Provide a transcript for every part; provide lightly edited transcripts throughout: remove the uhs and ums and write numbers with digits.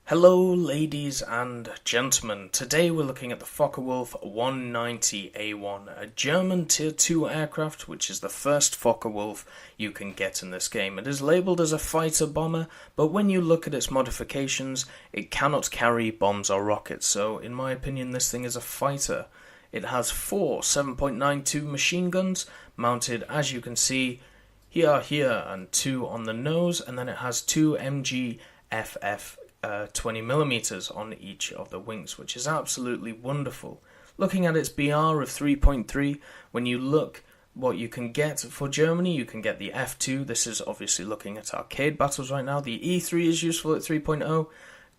Hello ladies and gentlemen, today we're looking at the Focke-Wulf 190 A-1, a German Tier 2 aircraft which is the first Focke-Wulf you can get in this game. It is labelled as a fighter bomber, but when you look at its modifications, it cannot carry bombs or rockets, so in my opinion this thing is a fighter. It has four 7.92 machine guns, mounted as you can see here and two on the nose, and then it has two MG-FF 20mm on each of the wings, which is absolutely wonderful. Looking at its BR of 3.3, when you look what you can get for Germany, you can get the F2. This is obviously looking at arcade battles right now. The E3 is useful at 3.0,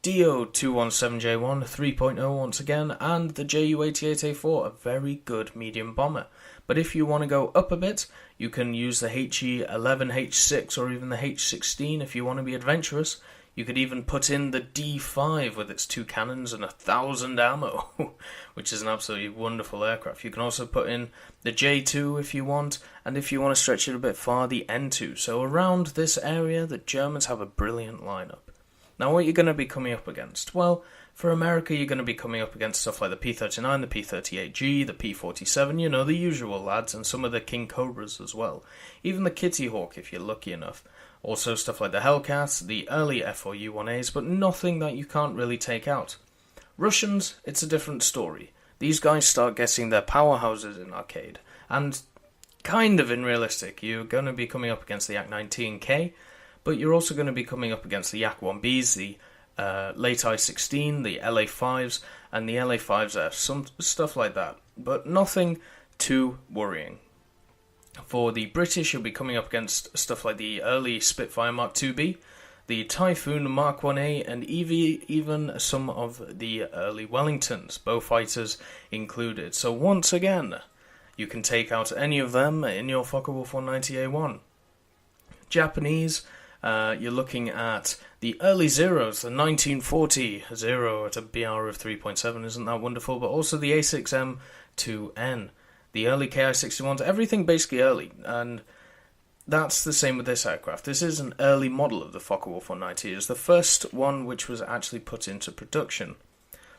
DO217J1 3.0 once again, and the Ju-88A4, a very good medium bomber. But if you want to go up a bit, you can use the HE11, H6, or even the H16 if you want to be adventurous. You could even put in the D5 with its two cannons and 1,000 ammo, which is an absolutely wonderful aircraft. You can also put in the J2 if you want, and if you want to stretch it a bit far, the N2. So around this area, the Germans have a brilliant lineup. Now, what you're going to be coming up against? Well, for America, you're going to be coming up against stuff like the P-39, the P-38G, the P-47, you know, the usual lads, and some of the King Cobras as well. Even the Kitty Hawk, if you're lucky enough. Also stuff like the Hellcats, the early FOU-1As, but nothing that you can't really take out. Russians, it's a different story. These guys start getting their powerhouses in arcade, and kind of in realistic. You're going to be coming up against the Yak-19K, but you're also going to be coming up against the Yak-1Bs, the late I-16, the LA-5s, and the LA-5s, some stuff like that, but nothing too worrying. For the British, you'll be coming up against stuff like the early Spitfire Mark IIB, the Typhoon Mark 1A, and even some of the early Wellingtons, both fighters included. So once again, you can take out any of them in your Focke-Wulf 190A1. Japanese, you're looking at the early Zeros, the 1940 Zero at a BR of 3.7, isn't that wonderful? But also the A6M2N. The early Ki-61s, everything basically early, and that's the same with this aircraft. This is an early model of the Focke-Wulf 190. It's the first one which was actually put into production.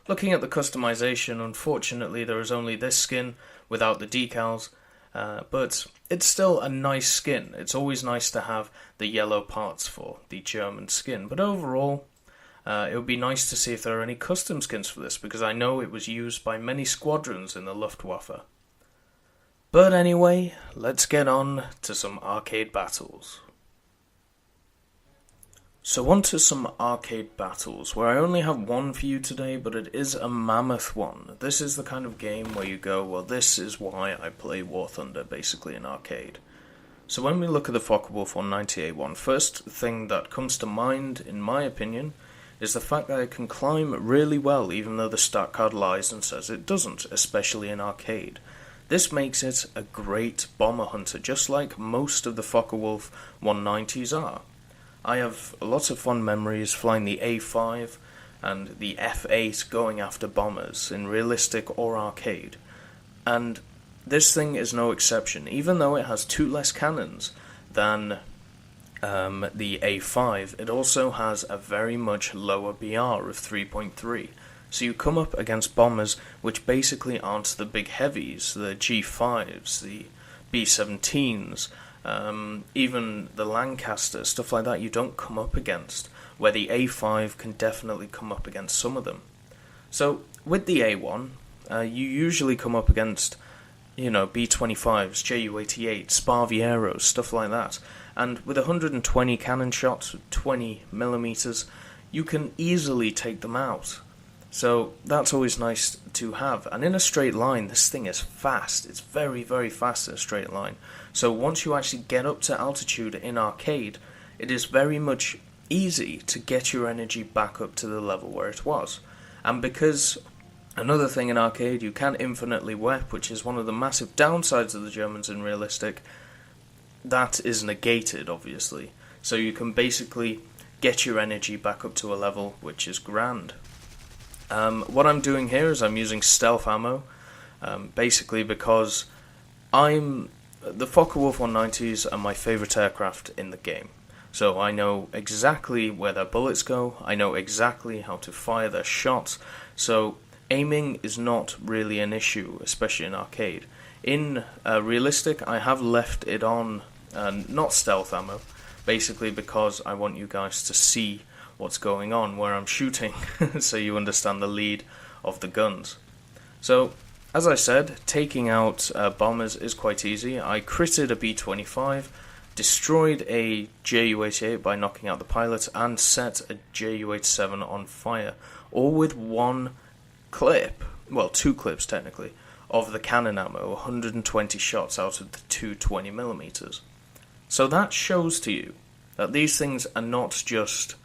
Looking at the customization, unfortunately there is only this skin without the decals, but it's still a nice skin. It's always nice to have the yellow parts for the German skin, but overall it would be nice to see if there are any custom skins for this, because I know it was used by many squadrons in the Luftwaffe. But anyway, let's get on to some arcade battles. So on to some arcade battles, where I only have one for you today, but it is a mammoth one. This is the kind of game where you go, well, this is why I play War Thunder, basically in arcade. So when we look at the Focke-Wulf 190A1, first thing that comes to mind, in my opinion, is the fact that it can climb really well, even though the stat card lies and says it doesn't, especially in arcade. This makes it a great bomber hunter, just like most of the Focke-Wulf 190s are. I have lots of fond memories flying the A5 and the F8 going after bombers in realistic or arcade. And this thing is no exception, even though it has two less cannons than the A5, it also has a very much lower BR of 3.3. So you come up against bombers which basically aren't the big heavies, the G5s, the B-17s, even the Lancaster, stuff like that you don't come up against, where the A5 can definitely come up against some of them. So with the A1, you usually come up against, you know, B-25s, Ju-88, Sparvieros, stuff like that. And with 120 cannon shots, 20mm, you can easily take them out. So that's always nice to have. And in a straight line, this thing is fast. It's very, very fast in a straight line. So once you actually get up to altitude in arcade, it is very much easy to get your energy back up to the level where it was. And because another thing in arcade, you can infinitely WEP, which is one of the massive downsides of the Germans in realistic, that is negated, obviously. So you can basically get your energy back up to a level which is grand. What I'm doing here is I'm using stealth ammo, basically because the Focke-Wulf 190s are my favourite aircraft in the game. So I know exactly where their bullets go, I know exactly how to fire their shots, so aiming is not really an issue, especially in arcade. In realistic, I have left it on not stealth ammo, basically because I want you guys to see what's going on where I'm shooting, so you understand the lead of the guns. So, as I said, taking out bombers is quite easy. I critted a B-25, destroyed a Ju-88 by knocking out the pilot, and set a Ju-87 on fire, all with one clip, well, 2 clips technically, of the cannon ammo, 120 shots out of the 220mm. So that shows to you that these things are not just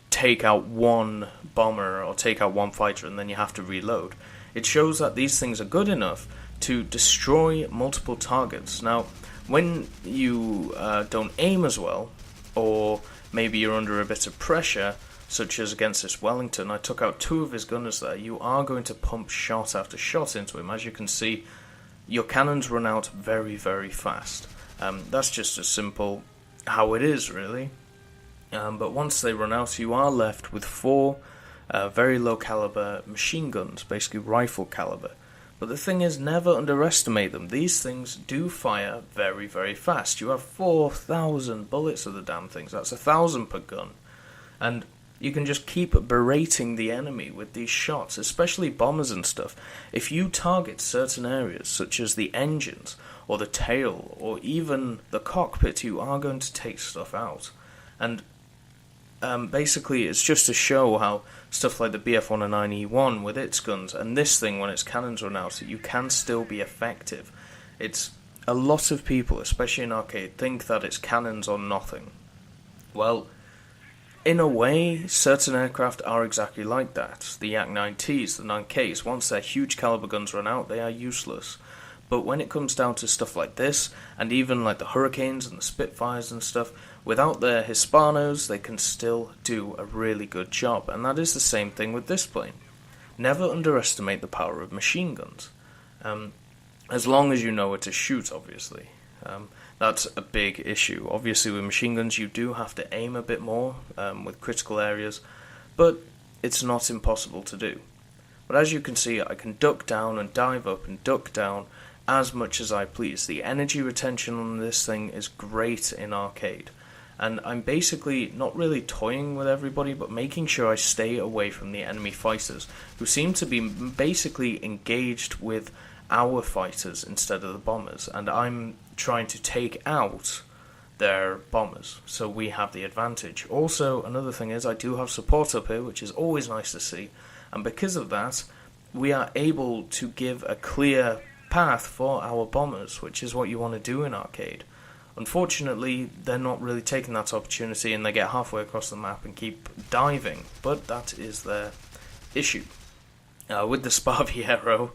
take out one bomber or take out one fighter and then you have to reload. It shows that these things are good enough to destroy multiple targets. Now, when you don't aim as well, or maybe you're under a bit of pressure, such as against this Wellington, I took out 2 of his gunners there, you are going to pump shot after shot into him. As you can see, your cannons run out very, very fast. That's just as simple how it is, really. But once they run out, you are left with 4 very low caliber machine guns, basically rifle caliber. But the thing is, never underestimate them. These things do fire very, very fast. You have 4,000 bullets of the damn things. That's 1,000 per gun. And you can just keep berating the enemy with these shots, especially bombers and stuff. If you target certain areas, such as the engines, or the tail, or even the cockpit, you are going to take stuff out. And basically, it's just to show how stuff like the BF-109E1 with its guns, and this thing when its cannons run out, you can still be effective. It's a lot of people, especially in arcade, think that it's cannons or nothing. Well, in a way, certain aircraft are exactly like that. The Yak-9Ts, the 9Ks, once their huge caliber guns run out, they are useless. But when it comes down to stuff like this, and even like the Hurricanes and the Spitfires and stuff, without their Hispanos, they can still do a really good job. And that is the same thing with this plane. Never underestimate the power of machine guns. As long as you know where to shoot, obviously. That's a big issue. Obviously, with machine guns, you do have to aim a bit more with critical areas, but it's not impossible to do. But as you can see, I can duck down and dive up and duck down as much as I please. The energy retention on this thing is great in arcade, and I'm basically not really toying with everybody, but making sure I stay away from the enemy fighters, who seem to be basically engaged with our fighters instead of the bombers, and I'm trying to take out their bombers, so we have the advantage. Also, another thing is I do have support up here, which is always nice to see, and because of that, we are able to give a clear path for our bombers, which is what you want to do in arcade. Unfortunately, they're not really taking that opportunity, and they get halfway across the map and keep diving, but that is their issue. With the Sparviero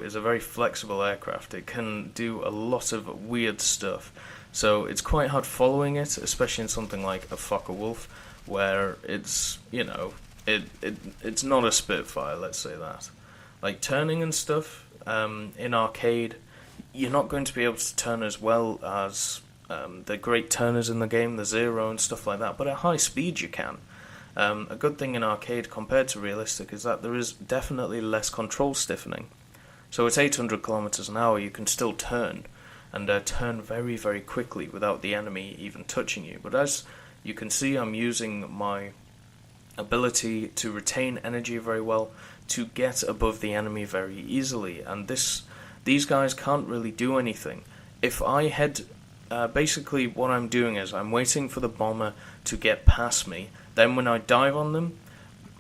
is a very flexible aircraft. It can do a lot of weird stuff, so it's quite hard following it, especially in something like a Focke-Wulf, where it's, it's not a Spitfire, let's say that. Like turning and stuff, in arcade, you're not going to be able to turn as well as the great turners in the game, the Zero and stuff like that, but at high speed you can. A good thing in arcade compared to realistic is that there is definitely less control stiffening. So at 800 kilometers an hour you can still turn, and turn very, very quickly without the enemy even touching you. But as you can see, I'm using my ability to retain energy very well to get above the enemy very easily, and these guys can't really do anything. If I head, basically what I'm doing is I'm waiting for the bomber to get past me, then when I dive on them,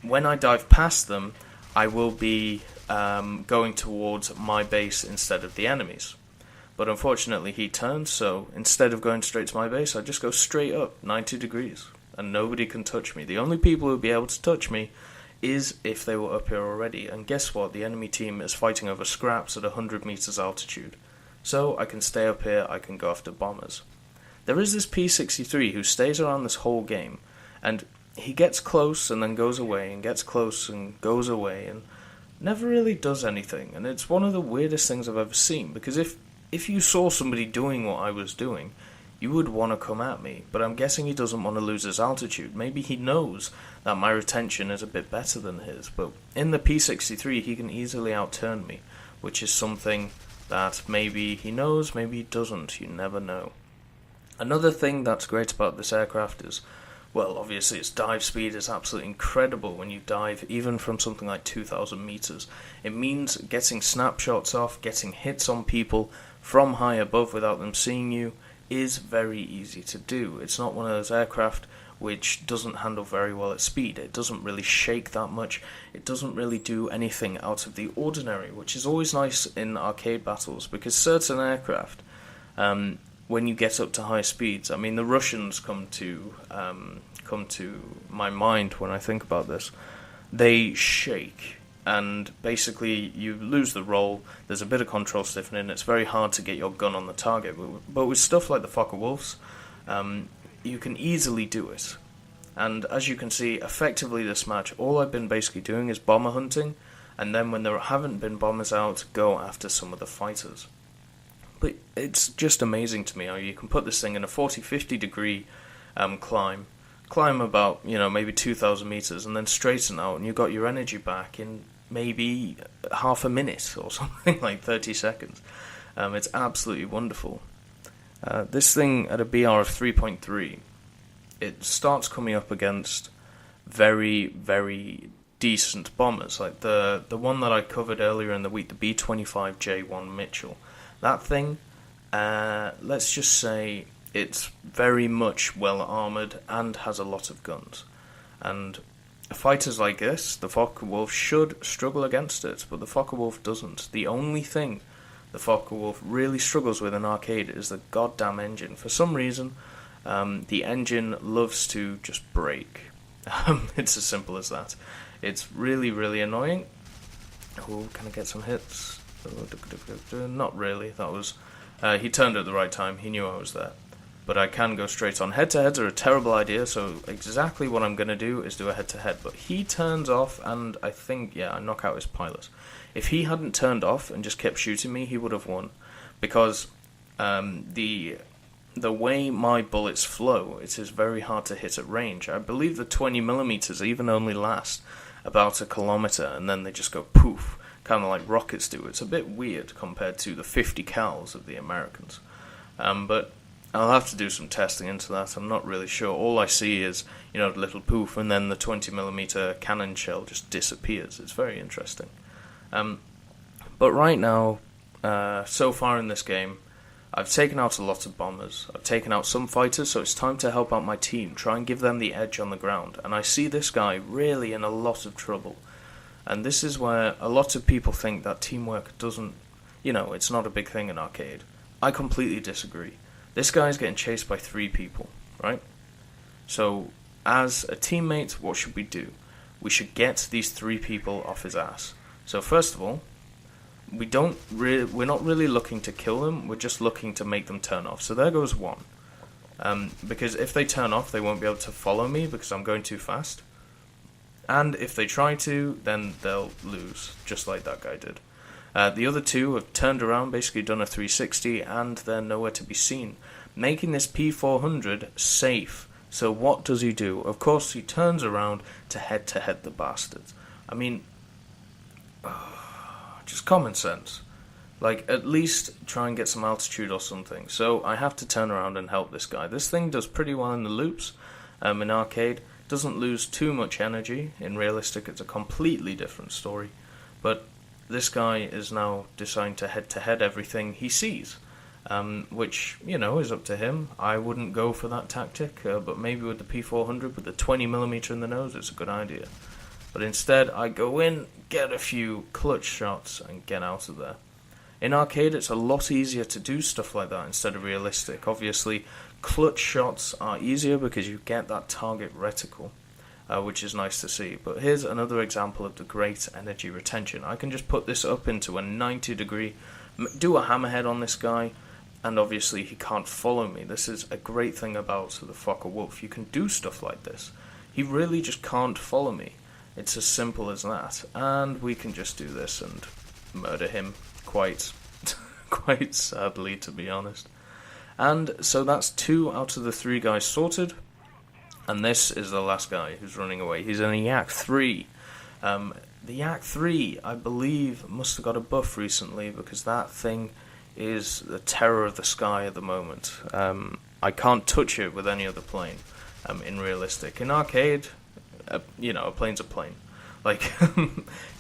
when I dive past them, I will be going towards my base instead of the enemy's. But unfortunately he turns, so instead of going straight to my base, I just go straight up, 90 degrees, and nobody can touch me. The only people who will be able to touch me is if they were up here already, and guess what, the enemy team is fighting over scraps at 100 meters altitude. So I can stay up here, I can go after bombers. There is this P-63 who stays around this whole game, and he gets close and then goes away, and gets close and goes away, and never really does anything. And it's one of the weirdest things I've ever seen, because if you saw somebody doing what I was doing, you would want to come at me. But I'm guessing he doesn't want to lose his altitude. Maybe he knows that my retention is a bit better than his. But in the P-63, he can easily outturn me, which is something that maybe he knows, maybe he doesn't. You never know. Another thing that's great about this aircraft is, well, obviously its dive speed is absolutely incredible when you dive, even from something like 2,000 meters. It means getting snapshots off, getting hits on people from high above without them seeing you is very easy to do. It's not one of those aircraft which doesn't handle very well at speed. It doesn't really shake that much. It doesn't really do anything out of the ordinary, which is always nice in arcade battles, because certain aircraft, when you get up to high speeds, I mean, the Russians come to my mind when I think about this. They shake, and basically you lose the roll. There's a bit of control stiffening. It's very hard to get your gun on the target. But with stuff like the Focke-Wulfs, you can easily do it. And as you can see, effectively this match, all I've been basically doing is bomber hunting, and then when there haven't been bombers out, go after some of the fighters. But it's just amazing to me how you can put this thing in a 40-50 degree climb about, maybe 2,000 meters, and then straighten out, and you got your energy back in maybe half a minute or something, like 30 seconds. It's absolutely wonderful. This thing at a BR of 3.3, it starts coming up against very, very decent bombers, like the one that I covered earlier in the week, the B-25J1 Mitchell. That thing, let's just say it's very much well armoured and has a lot of guns. And fighters like this, the Focke-Wulf, should struggle against it, but the Focke-Wulf doesn't. The only thing the Focke-Wulf really struggles with in arcade is the goddamn engine. For some reason, the engine loves to just break. It's as simple as that. It's really, really annoying. Oh, can I get some hits? Not really. That was he turned at the right time. He knew I was there. But I can go straight on. Head-to-heads are a terrible idea, so exactly what I'm going to do is do a head-to-head. But he turns off, and I think, I knock out his pilot. If he hadn't turned off and just kept shooting me, he would have won. Because the way my bullets flow, it is very hard to hit at range. I believe the 20mm even only last about a kilometer, and then they just go poof, kind of like rockets do. It's a bit weird compared to the 50 cals of the Americans. But I'll have to do some testing into that. I'm not really sure. All I see is, a little poof, and then the 20mm cannon shell just disappears. It's very interesting. But right now, so far in this game, I've taken out a lot of bombers. I've taken out some fighters, so it's time to help out my team, try and give them the edge on the ground. And I see this guy really in a lot of trouble. And this is where a lot of people think that teamwork doesn't, it's not a big thing in arcade. I completely disagree. This guy's getting chased by 3 people, right? So, as a teammate, what should we do? We should get these 3 people off his ass. So first of all, we're not really looking to kill them, we're just looking to make them turn off. So there goes 1. Because if they turn off, they won't be able to follow me because I'm going too fast. And if they try to, then they'll lose, just like that guy did. The other 2 have turned around, basically done a 360, and they're nowhere to be seen, making this P400 safe. So what does he do? Of course, he turns around to head the bastards. I mean, just common sense. Like, at least try and get some altitude or something. So I have to turn around and help this guy. This thing does pretty well in the loops. In arcade, doesn't lose too much energy. In realistic, it's a completely different story. But this guy is now deciding to head everything he sees, which, is up to him. I wouldn't go for that tactic, but maybe with the P400, with the 20mm in the nose, it's a good idea. But instead, I go in, get a few clutch shots, and get out of there. In arcade, it's a lot easier to do stuff like that instead of realistic. Obviously, clutch shots are easier because you get that target reticle, which is nice to see. But here's another example of the great energy retention. I can just put this up into a 90 degree, do a hammerhead on this guy, and obviously he can't follow me. This is a great thing about the Focke-Wulf. You can do stuff like this. He really just can't follow me. It's as simple as that. And we can just do this and murder him quite sadly, to be honest. And so that's 2 out of the 3 guys sorted. And this is the last guy who's running away. He's in a Yak 3. The Yak 3, I believe, must have got a buff recently, because that thing is the terror of the sky at the moment. I can't touch it with any other plane in realistic. In arcade, a plane's a plane. Like,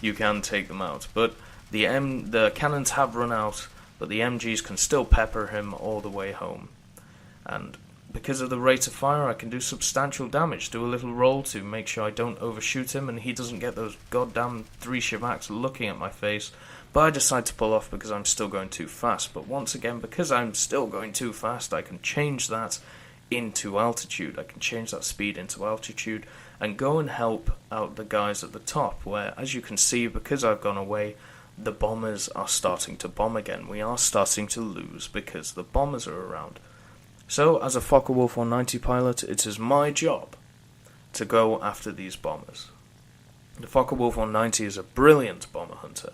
you can take them out. But the cannons have run out, but the MGs can still pepper him all the way home. And because of the rate of fire, I can do substantial damage. Do a little roll to make sure I don't overshoot him and he doesn't get those goddamn 3 Shavaks looking at my face. But I decide to pull off because I'm still going too fast. But once again, because I'm still going too fast, I can change that into altitude. I can change that speed into altitude and go and help out the guys at the top, where, as you can see, because I've gone away, the bombers are starting to bomb again. We are starting to lose because the bombers are around. So, as a Focke-Wulf 190 pilot, it is my job to go after these bombers. The Focke-Wulf 190 is a brilliant bomber hunter,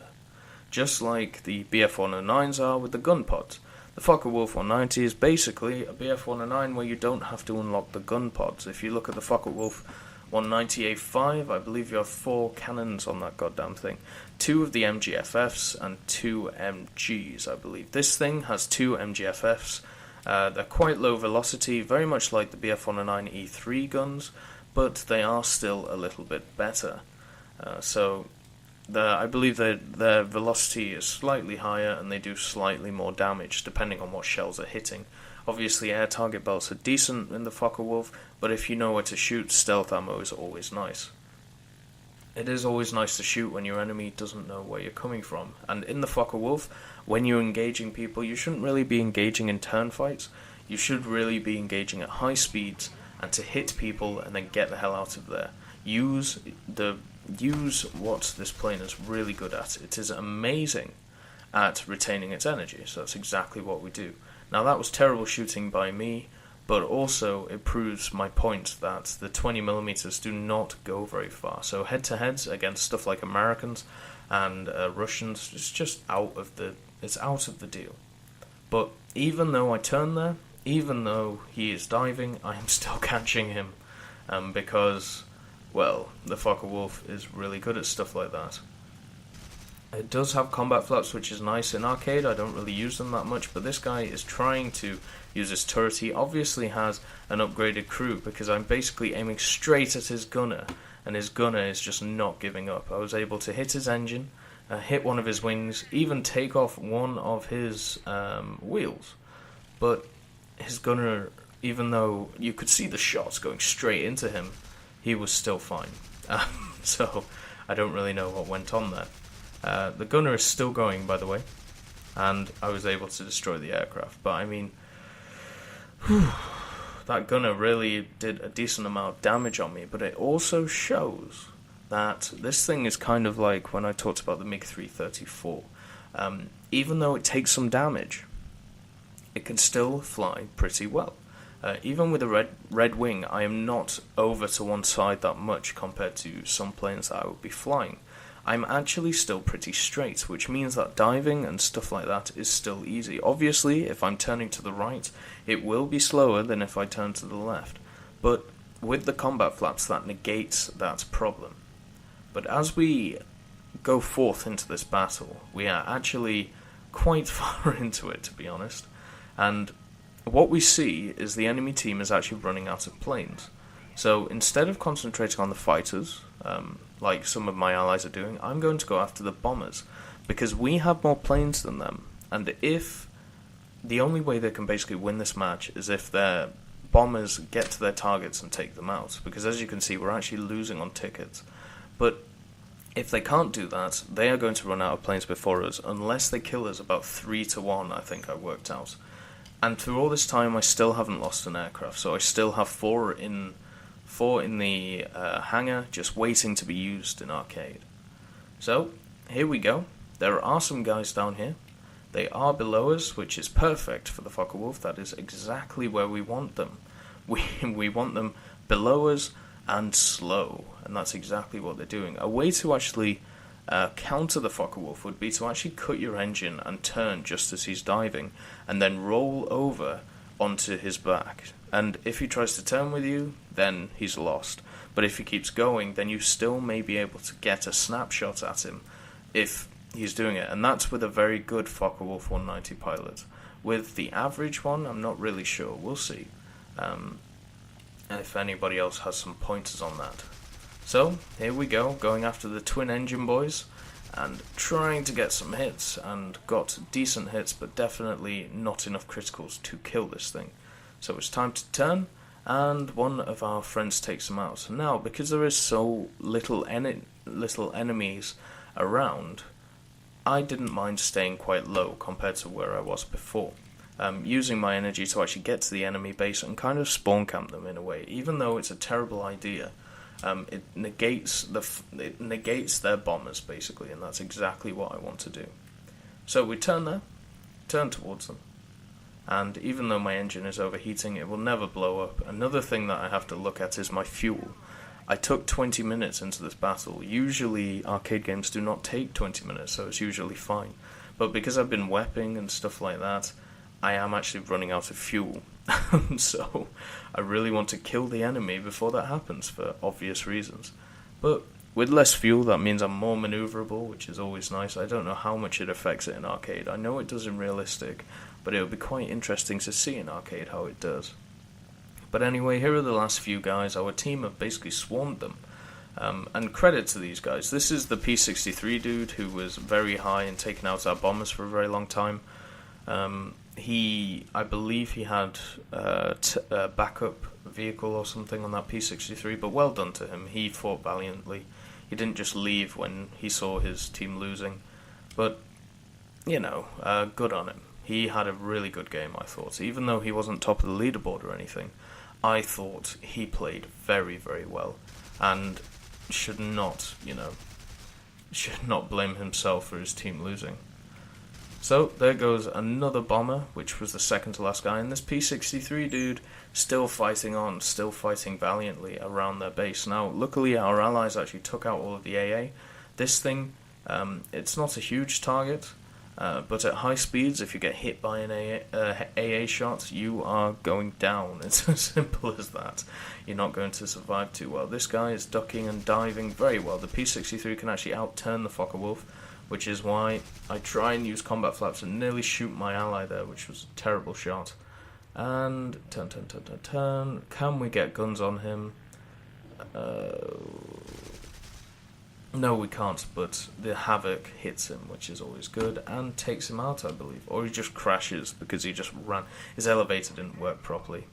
just like the BF-109s are with the gun pods. The Focke-Wulf 190 is basically a BF-109 where you don't have to unlock the gun pods. If you look at the Focke-Wulf 190 A-5, I believe you have 4 cannons on that goddamn thing. 2 of the MGFFs and 2 MGs, I believe. This thing has 2 MGFFs. They're quite low velocity, very much like the BF-109 E3 guns, but they are still a little bit better. I believe their velocity is slightly higher and they do slightly more damage, depending on what shells are hitting. Obviously, air target belts are decent in the Focke-Wulf, but if you know where to shoot, stealth ammo is always nice. It is always nice to shoot when your enemy doesn't know where you're coming from. And in the Focke-Wulf, when you're engaging people, you shouldn't really be engaging in turn fights. You should really be engaging at high speeds and to hit people and then get the hell out of there. Use what this plane is really good at. It is amazing at retaining its energy, so that's exactly what we do. Now, that was terrible shooting by me, but also it proves my point that the 20mm do not go very far. So head-to-heads against stuff like Americans and Russians, it's just out of the deal. But even though I turn there, even though he is diving, I am still catching him, because, well, the Focke-Wulf is really good at stuff like that. It does have combat flaps, which is nice. In arcade, I don't really use them that much, but this guy is trying to use his turret. He obviously has an upgraded crew, because I'm basically aiming straight at his gunner, and his gunner is just not giving up. I was able to hit his engine, hit one of his wings, even take off one of his wheels. But his gunner, even though you could see the shots going straight into him, he was still fine. So I don't really know what went on there. The gunner is still going, by the way, and I was able to destroy the aircraft. But I mean, that gunner really did a decent amount of damage on me, but it also shows that this thing is kind of like when I talked about the MiG-334. Even though it takes some damage, it can still fly pretty well. Even with a red wing, I am not over to one side that much compared to some planes that I would be flying. I'm actually still pretty straight, which means that diving and stuff like that is still easy. Obviously, if I'm turning to the right, it will be slower than if I turn to the left, but with the combat flaps, that negates that problem. But as we go forth into this battle, we are actually quite far into it, to be honest, and what we see is the enemy team is actually running out of planes. So instead of concentrating on the fighters, like some of my allies are doing, I'm going to go after the bombers, because we have more planes than them, and if the only way they can basically win this match is if their bombers get to their targets and take them out, because as you can see, we're actually losing on tickets. But if they can't do that, they are going to run out of planes before us, unless they kill us about 3-1, I think I worked out. And through all this time, I still haven't lost an aircraft, so I still have four in the hangar, just waiting to be used in arcade. So, here we go. There are some guys down here. They are below us, which is perfect for the Focke-Wulf. That is exactly where we want them. We want them below us and slow, and that's exactly what they're doing. A way to actually counter the Focke-Wulf would be to actually cut your engine and turn just as he's diving, and then roll over onto his back. And if he tries to turn with you, then he's lost. But if he keeps going, then you still may be able to get a snapshot at him if he's doing it. And that's with a very good Focke-Wulf 190 pilot. With the average one, I'm not really sure. We'll see. If anybody else has some pointers on that. So, here we go, going after the twin engine boys and trying to get some hits, and got decent hits, but definitely not enough criticals to kill this thing. So it's time to turn, and one of our friends takes him out. Now, because there is so little enemies around, I didn't mind staying quite low compared to where I was before. Using my energy to actually get to the enemy base and kind of spawn camp them in a way, even though it's a terrible idea. It negates their bombers basically, and that's exactly what I want to do. So we turn towards them, and even though my engine is overheating, it will never blow up. Another thing that I have to look at is my fuel. I took 20 minutes into this battle. Usually arcade games do not take 20 minutes, so it's usually fine. But because I've been wepping and stuff like that, I am actually running out of fuel. So I really want to kill the enemy before that happens, for obvious reasons. But with less fuel, that means I'm more maneuverable, which is always nice. I don't know how much it affects it in arcade. I know it does in realistic, but it would be quite interesting to see in arcade how it does. But anyway, here are the last few guys. Our team have basically swarmed them. And credit to these guys. This is the P-63 dude who was very high and taking out our bombers for a very long time. I believe he had a backup vehicle or something on that P-63, but well done to him. He fought valiantly. He didn't just leave when he saw his team losing. But, good on him. He had a really good game, I thought. Even though he wasn't top of the leaderboard or anything, I thought he played very, very well. And should not blame himself for his team losing. So, there goes another bomber, which was the second to last guy, and this P-63 dude still fighting on, still fighting valiantly around their base. Now, luckily our allies actually took out all of the AA. This thing, it's not a huge target, but at high speeds, if you get hit by an AA shot, you are going down. It's as simple as that. You're not going to survive too well. This guy is ducking and diving very well. The P-63 can actually outturn the Focke-Wulf, which is why I try and use combat flaps and nearly shoot my ally there, which was a terrible shot. And turn. Can we get guns on him? No, we can't, but the Havoc hits him, which is always good, and takes him out, I believe. Or he just crashes because he just ran. His elevator didn't work properly.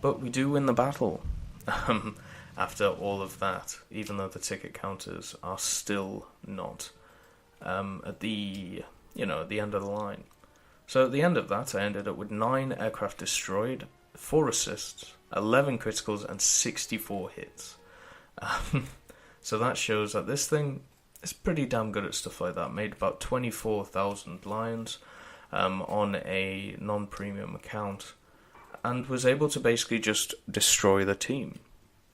But we do win the battle. After all of that, even though the ticket counters are still not at the end of the line. So at the end of that, I ended up with 9 aircraft destroyed, 4 assists, 11 criticals, and 64 hits. So that shows that this thing is pretty damn good at stuff like that. Made about 24,000 lions on a non-premium account, and was able to basically just destroy the team.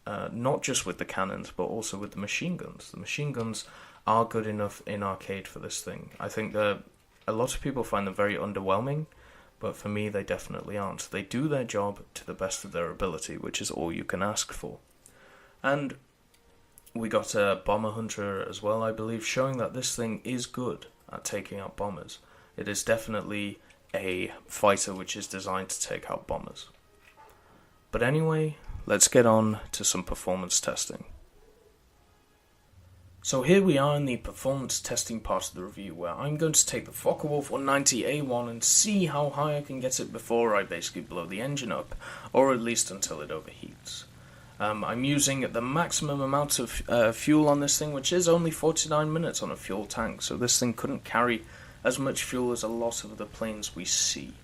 Not just with the cannons, but also with the machine guns. The machine guns are good enough in arcade for this thing. I think that a lot of people find them very underwhelming, but for me they definitely aren't. They do their job to the best of their ability, which is all you can ask for. And we got a bomber hunter as well, I believe, showing that this thing is good at taking out bombers. It is definitely a fighter which is designed to take out bombers. But anyway, let's get on to some performance testing. So here we are in the performance testing part of the review, where I'm going to take the Focke-Wulf 190 A-1 and see how high I can get it before I basically blow the engine up, or at least until it overheats. I'm using the maximum amount of fuel on this thing, which is only 49 minutes on a fuel tank, so this thing couldn't carry as much fuel as a lot of the planes we see.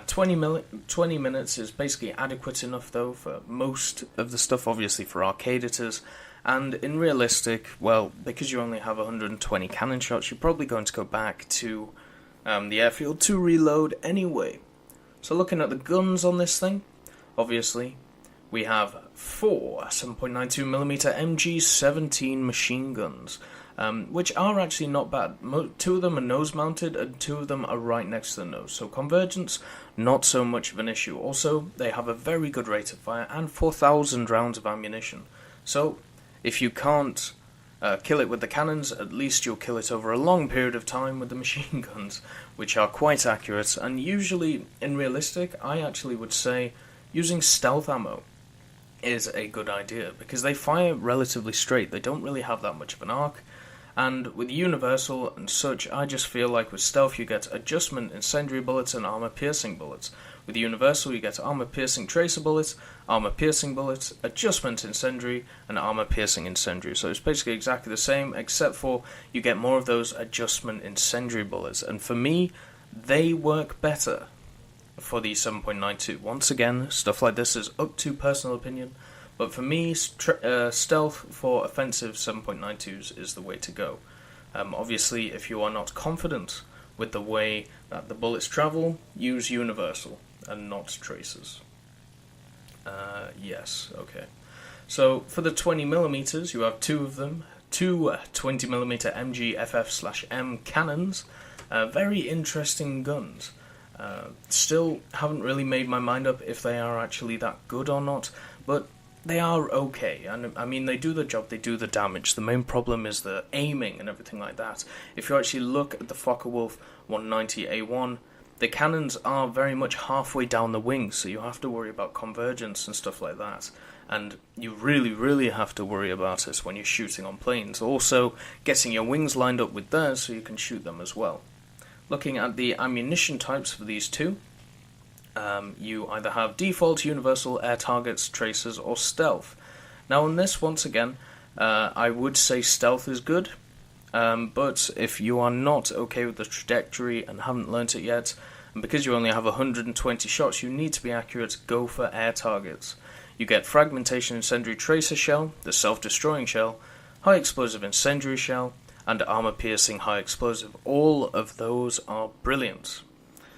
20 minutes is basically adequate enough, though, for most of the stuff, obviously for arcade it is. And in realistic, well, because you only have 120 cannon shots, you're probably going to go back to the airfield to reload anyway. So looking at the guns on this thing, obviously, we have 4 7.92mm MG17 machine guns. which are actually not bad. 2 of them are nose-mounted, and 2 of them are right next to the nose. So convergence, not so much of an issue. Also, they have a very good rate of fire and 4,000 rounds of ammunition. So, if you can't kill it with the cannons, at least you'll kill it over a long period of time with the machine guns, which are quite accurate. And usually, in realistic, I actually would say using stealth ammo is a good idea, because they fire relatively straight. They don't really have that much of an arc. And with universal and such, I just feel like with stealth you get adjustment incendiary bullets and armor piercing bullets. With universal you get armor piercing tracer bullets, armor piercing bullets, adjustment incendiary, and armor piercing incendiary. So it's basically exactly the same, except for you get more of those adjustment incendiary bullets. And for me, they work better for the 7.92. Once again, stuff like this is up to personal opinion. But for me, stealth for offensive 7.92s is the way to go. Obviously, if you are not confident with the way that the bullets travel, use universal and not tracers. Yes, okay. So for the 20mm, you have 2 of them. 2 20mm MG FF/M cannons. Very interesting guns. Still haven't really made my mind up if they are actually that good or not, but they are okay, and I mean, they do the job, they do the damage. The main problem is the aiming and everything like that. If you actually look at the Focke-Wulf 190 A-1, the cannons are very much halfway down the wings, so you have to worry about convergence and stuff like that. And you really, really have to worry about it when you're shooting on planes. Also, getting your wings lined up with theirs so you can shoot them as well. Looking at the ammunition types for these 2, you either have default, universal, air targets, tracers, or stealth. Now on this, once again, I would say stealth is good, but if you are not okay with the trajectory and haven't learnt it yet, and because you only have 120 shots, you need to be accurate, go for air targets. You get fragmentation incendiary tracer shell, the self-destroying shell, high explosive incendiary shell, and armor piercing high explosive. All of those are brilliant.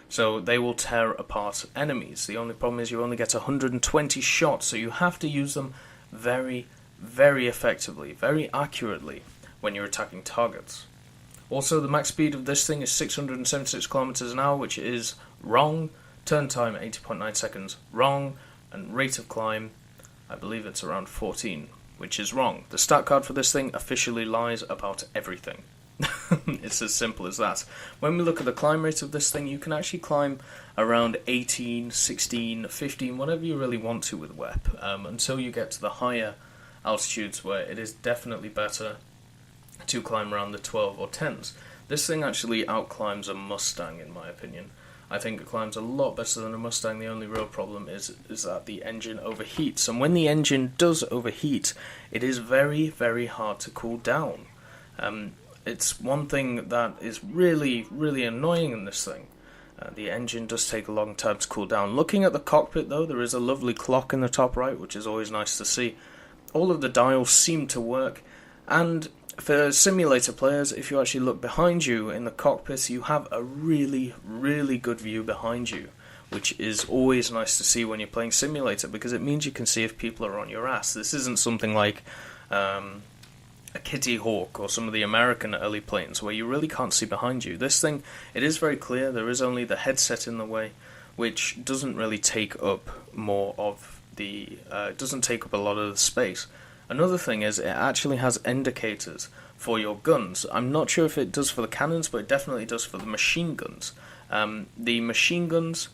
So they will tear apart enemies. The only problem is you only get 120 shots, so you have to use them very, very effectively, very accurately when you're attacking targets. Also, the max speed of this thing is 676 kilometers an hour, which is wrong. Turn time 80.9 seconds, wrong. And rate of climb, I believe it's around 14, which is wrong. The stat card for this thing officially lies about everything. It's as simple as that. When we look at the climb rate of this thing, you can actually climb around 18, 16, 15, whatever you really want to with WEP, until you get to the higher altitudes where it is definitely better to climb around the 12 or 10s. This thing actually outclimbs a Mustang, in my opinion. I think it climbs a lot better than a Mustang. The only real problem is that the engine overheats, and when the engine does overheat, it is very, very hard to cool down. It's one thing that is really, really annoying in this thing. The engine does take a long time to cool down. Looking at the cockpit, though, there is a lovely clock in the top right, which is always nice to see. All of the dials seem to work, and for simulator players, if you actually look behind you in the cockpit, you have a really, really good view behind you, which is always nice to see when you're playing simulator, because it means you can see if people are on your ass. This isn't something like a Kitty Hawk or some of the American early planes where you really can't see behind you. This thing, it is very clear. There is only the headset in the way, which doesn't really take up more of the it doesn't take up a lot of the space. Another thing is it actually has indicators for your guns. I'm not sure if it does for the cannons, but it definitely does for the machine guns. The machine guns,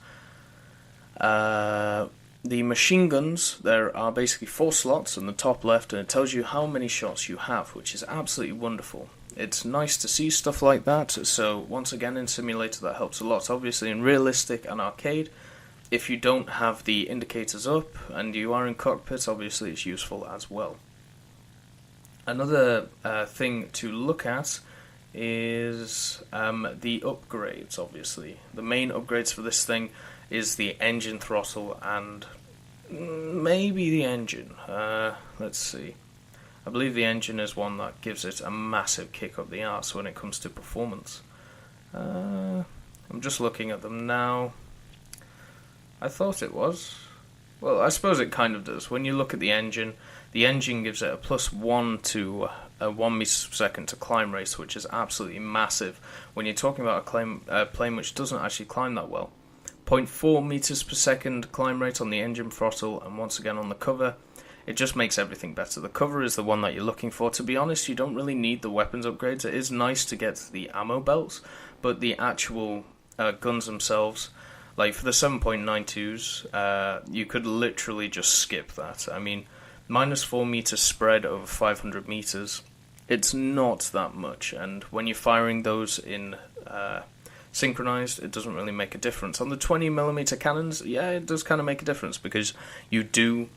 there are basically 4 slots in the top left, and it tells you how many shots you have, which is absolutely wonderful. It's nice to see stuff like that, so once again in simulator that helps a lot. Obviously in realistic and arcade, if you don't have the indicators up and you are in cockpit, obviously it's useful as well. Another thing to look at is the upgrades, obviously. The main upgrades for this thing is the engine throttle and maybe the engine. Let's see. I believe the engine is one that gives it a massive kick up the arse when it comes to performance. I'm just looking at them now. I thought it was. Well, I suppose it kind of does. When you look at the engine gives it a +1 to a 1 meters per second to climb rate, which is absolutely massive when you're talking about a plane which doesn't actually climb that well. 0.4 meters per second climb rate on the engine throttle, and once again on the cover. It just makes everything better. The cover is the one that you're looking for. To be honest, you don't really need the weapons upgrades. It is nice to get the ammo belts, but the actual guns themselves, like for the 7.92s, you could literally just skip that. I mean, minus 4 meters spread over 500 meters, it's not that much, and when you're firing those in synchronized, it doesn't really make a difference. On the 20mm cannons, yeah, it does kind of make a difference, because you do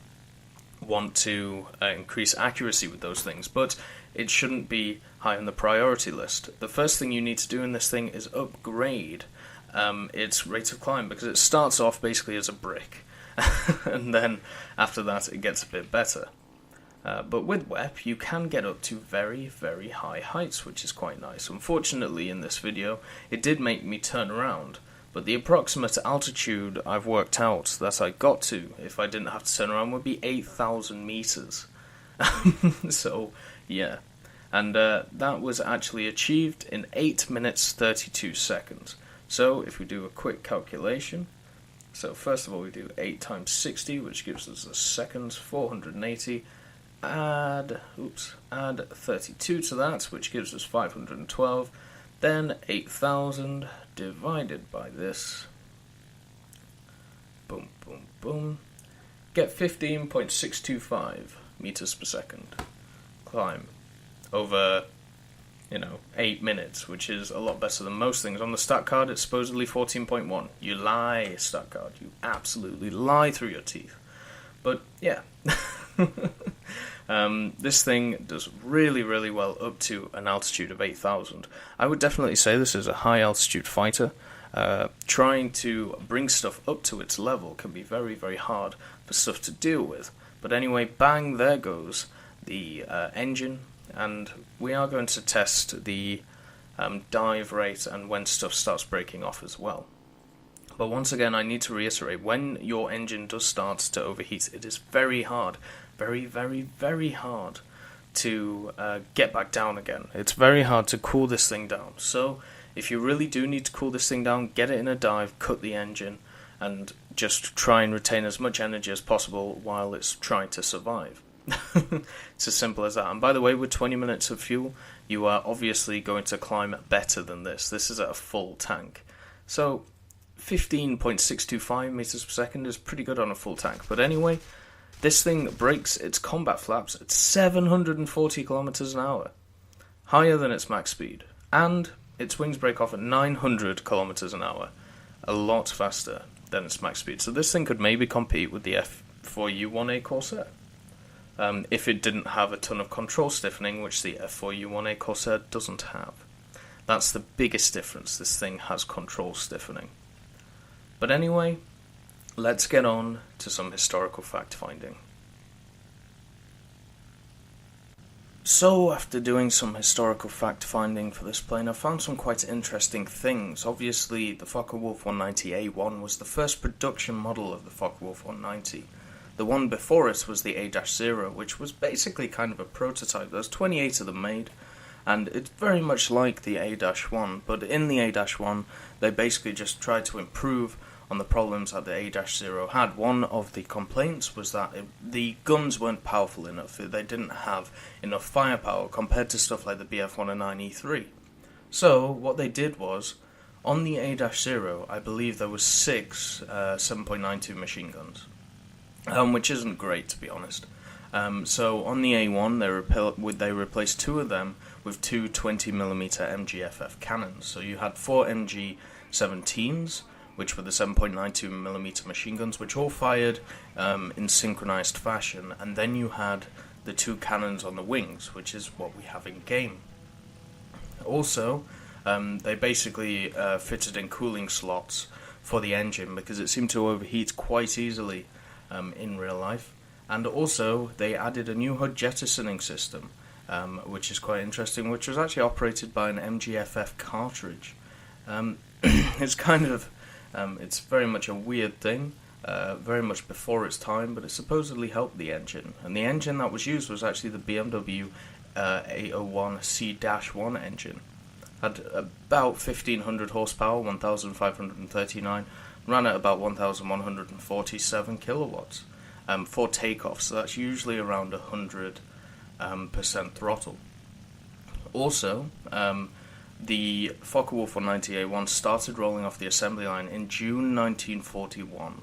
want to increase accuracy with those things, but it shouldn't be high on the priority list. The first thing you need to do in this thing is upgrade its rate of climb, because it starts off basically as a brick, and then after that it gets a bit better. But with WEP you can get up to very, very high heights, which is quite nice. Unfortunately in this video it did make me turn around, but the approximate altitude I've worked out that I got to, if I didn't have to turn around, would be 8,000 meters. So, yeah. And that was actually achieved in 8 minutes 32 seconds. So, if we do a quick calculation, so first of all we do 8 times 60, which gives us the seconds, 480, add 32 to that, which gives us 512, then 8,000 divided by this, boom, boom, boom, get 15.625 meters per second climb over, 8 minutes, which is a lot better than most things. On the stat card, it's supposedly 14.1. You lie, stat card. You absolutely lie through your teeth. But, yeah. This thing does really, really well up to an altitude of 8,000. I would definitely say this is a high altitude fighter. Trying to bring stuff up to its level can be very, very hard for stuff to deal with. But anyway, bang, there goes the engine, and we are going to test the dive rate and when stuff starts breaking off as well. But once again, I need to reiterate, when your engine does start to overheat, it is very hard, very, very, very hard to get back down again. It's very hard to cool this thing down. So if you really do need to cool this thing down, get it in a dive, cut the engine, and just try and retain as much energy as possible while it's trying to survive. It's as simple as that. And by the way, with 20 minutes of fuel, you are obviously going to climb better than this. This is at a full tank. So 15.625 meters per second is pretty good on a full tank. But anyway, this thing breaks its combat flaps at 740 kilometers an hour, higher than its max speed, and its wings break off at 900 kilometers an hour, a lot faster than its max speed. So this thing could maybe compete with the F4U-1A Corsair, if it didn't have a ton of control stiffening, which the F4U-1A Corsair doesn't have. That's the biggest difference. This thing has control stiffening. But anyway, let's get on to some historical fact-finding. So, after doing some historical fact-finding for this plane, I found some quite interesting things. Obviously, the Focke-Wulf 190 A-1 was the first production model of the Focke-Wulf 190. The one before it was the A-0, which was basically kind of a prototype. There's 28 of them made, and it's very much like the A-1, but in the A-1, they basically just tried to improve on the problems that the A-0 had. One of the complaints was that the guns weren't powerful enough. They didn't have enough firepower compared to stuff like the Bf-109E3. So what they did was, on the A-0, I believe there was 6 7.92 machine guns, which isn't great, to be honest. So on the A1, they replaced 2 of them with 2 20mm MGFF cannons. So you had 4 MG17s, which were the 7.92mm machine guns, which all fired in synchronized fashion, and then you had the 2 cannons on the wings, which is what we have in game. Also, they basically fitted in cooling slots for the engine, because it seemed to overheat quite easily in real life. And also, they added a new HUD jettisoning system, which is quite interesting, which was actually operated by an MGFF cartridge. It's kind of it's very much a weird thing, very much before its time, but it supposedly helped the engine. And the engine that was used was actually the BMW A-1 C-1 engine. Had about 1500 horsepower, 1539, ran at about 1147 kilowatts for takeoff, so that's usually around 100% throttle. Also, the Focke-Wulf 190 A-1 started rolling off the assembly line in June 1941.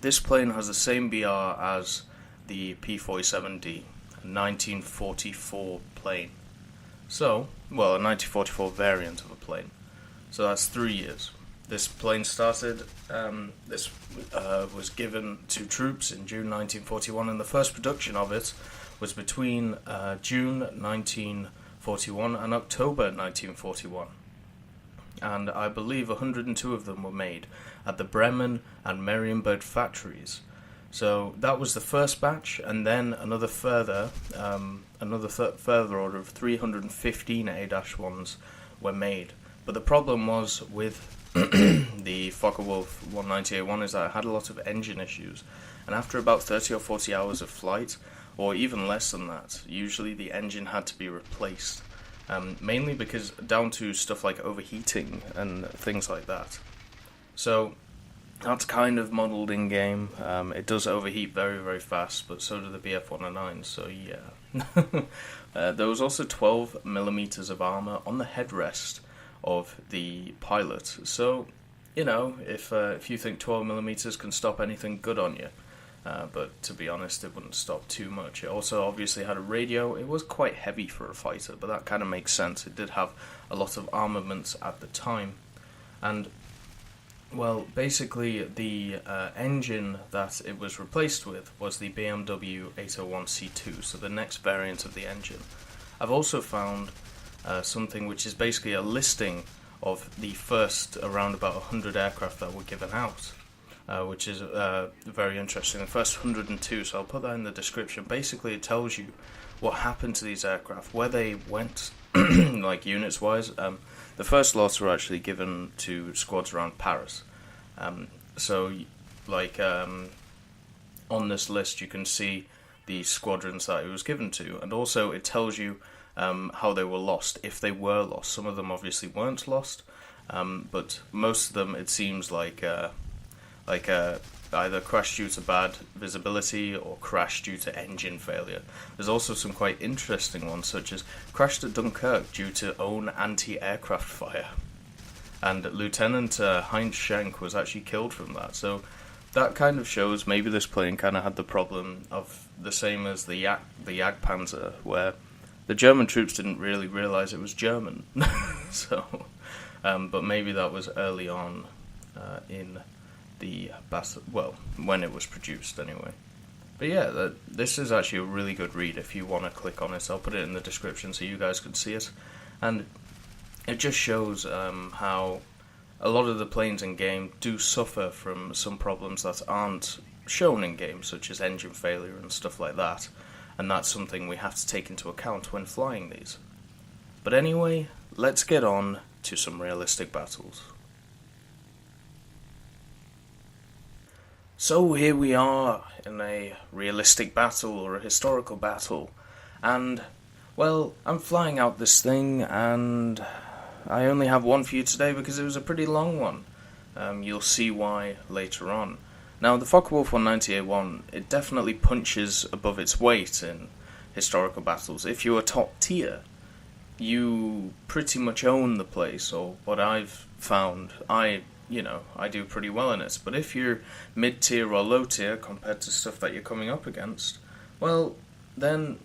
This plane has the same BR as the P-47D, a 1944 plane. So, well, a 1944 variant of a plane. So that's 3 years. This plane started, this was given to troops in June 1941, and the first production of it was between June 1941 and October 1941. And I believe 102 of them were made at the Bremen and Marienburg factories. So that was the first batch, and then another further order of 315 A-1s were made. But the problem was with the Focke-Wulf 190 A-1 is that it had a lot of engine issues, and after about 30 or 40 hours of flight, or even less than that, usually the engine had to be replaced, mainly because down to stuff like overheating and things like that. So that's kind of modelled in game. It does overheat very, very fast, but so do the BF-109, so yeah. There was also 12 millimeters of armour on the headrest of the pilot, so, you know, if you think 12 millimeters can stop anything, good on you. But to be honest, it wouldn't stop too much. It also obviously had a radio. It was quite heavy for a fighter, but that kind of makes sense. It did have a lot of armaments at the time. And, well, basically the engine that it was replaced with was the BMW 801C2, so the next variant of the engine. I've also found something which is basically a listing of the first around about 100 aircraft that were given out. Which is very interesting. The first 102, so I'll put that in the description. Basically, it tells you what happened to these aircraft, where they went, like units-wise. The first lots were actually given to squads around Paris. So, like, on this list, you can see the squadrons that it was given to, and also it tells you how they were lost, if they were lost. Some of them obviously weren't lost, but most of them, it seems like either crashed due to bad visibility or crashed due to engine failure. There's also some quite interesting ones, such as crashed at Dunkirk due to own anti-aircraft fire. And Lieutenant Heinz Schenk was actually killed from that. So that kind of shows maybe this plane kind of had the problem of the same as the Jagdpanzer, where the German troops didn't really realize it was German. So, but maybe that was early on in the battle, well, when it was produced anyway. But yeah, this is actually a really good read if you want to click on it. I'll put it in the description so you guys can see it. And it just shows how a lot of the planes in game do suffer from some problems that aren't shown in game, such as engine failure and stuff like that. And that's something we have to take into account when flying these. But anyway, let's get on to some realistic battles. So here we are in a realistic battle, or a historical battle, and, well, I'm flying out this thing, and I only have one for you today because it was a pretty long one. You'll see why later on. Now, the Focke-Wulf 190 A-1, it definitely punches above its weight in historical battles. If you're top tier, you pretty much own the place, or what I've found, I do pretty well in it. But if you're mid-tier or low-tier compared to stuff that you're coming up against, well, then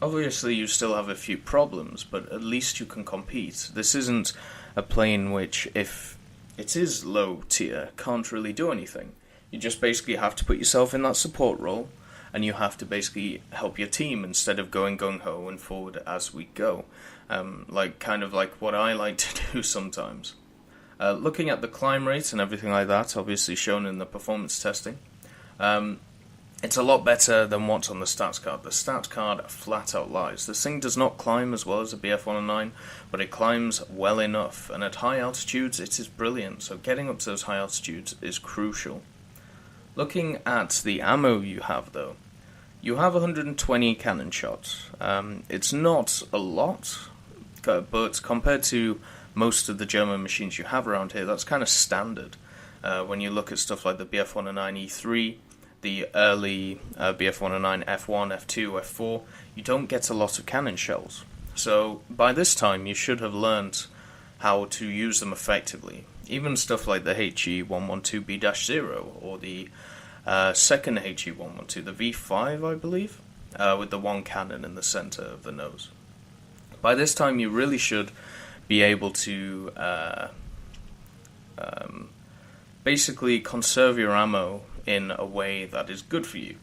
obviously you still have a few problems, but at least you can compete. This isn't a plane which, if it is low-tier, can't really do anything. You just basically have to put yourself in that support role, and you have to basically help your team instead of going gung-ho and forward as we go. Kind of like what I like to do sometimes. Looking at the climb rate and everything like that, obviously shown in the performance testing, it's a lot better than what's on the stats card. The stats card flat out lies. This thing does not climb as well as the BF-109, but it climbs well enough, and at high altitudes it is brilliant, so getting up to those high altitudes is crucial. Looking at the ammo you have though, You have 120 cannon shots. It's not a lot, but compared to most of the German machines you have around here, that's kind of standard. When you look at stuff like the Bf-109E3, the early Bf-109 F1, F2, F4, you don't get a lot of cannon shells. So by this time, you should have learned how to use them effectively. Even stuff like the HE-112B-0 or the second HE-112, the V5, I believe, with the one cannon in the center of the nose. By this time, you really should be able to basically conserve your ammo in a way that is good for you.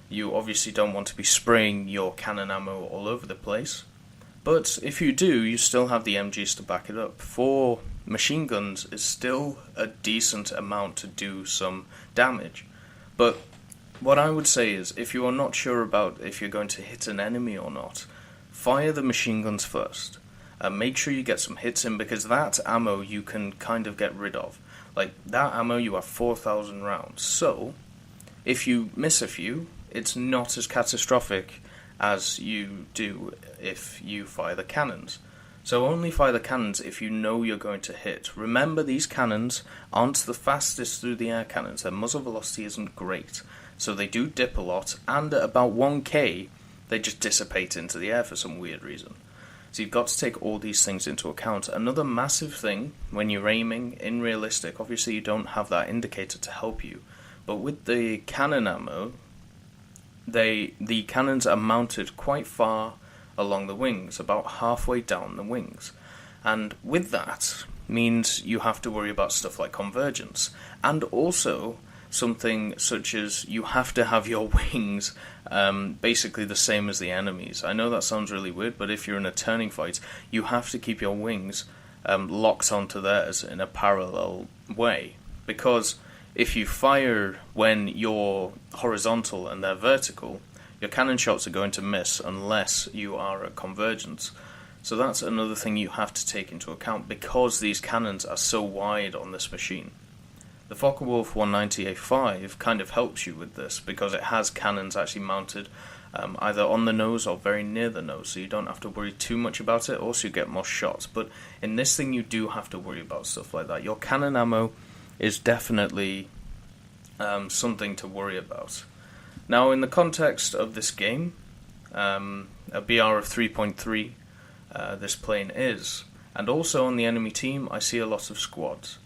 You obviously don't want to be spraying your cannon ammo all over the place, but if you do, you still have the MGs to back it up. 4 machine guns is still a decent amount to do some damage. But what I would say is, if you are not sure about if you're going to hit an enemy or not, fire the machine guns first. Make sure you get some hits in, because that ammo you can kind of get rid of. Like, that ammo, you have 4,000 rounds. So, if you miss a few, it's not as catastrophic as you do if you fire the cannons. So only fire the cannons if you know you're going to hit. Remember, these cannons aren't the fastest through the air cannons. Their muzzle velocity isn't great. So they do dip a lot, and at about 1k, they just dissipate into the air for some weird reason. So you've got to take all these things into account. Another massive thing when you're aiming in realistic, obviously you don't have that indicator to help you, but with the cannon ammo, the cannons are mounted quite far along the wings, about halfway down the wings. And with that means you have to worry about stuff like convergence, and also something such as you have to have your wings basically the same as the enemies. I know that sounds really weird, but if you're in a turning fight, you have to keep your wings locked onto theirs in a parallel way, because if you fire when you're horizontal and they're vertical, your cannon shots are going to miss unless you are at convergence. So that's another thing you have to take into account, because these cannons are so wide on this machine. The Focke-Wulf 190A5 kind of helps you with this, because it has cannons actually mounted either on the nose or very near the nose, so you don't have to worry too much about it. Also, you get more shots, but in this thing you do have to worry about stuff like that. Your cannon ammo is definitely something to worry about. Now, in the context of this game, a BR of 3.3 this plane is, and also on the enemy team I see a lot of squads.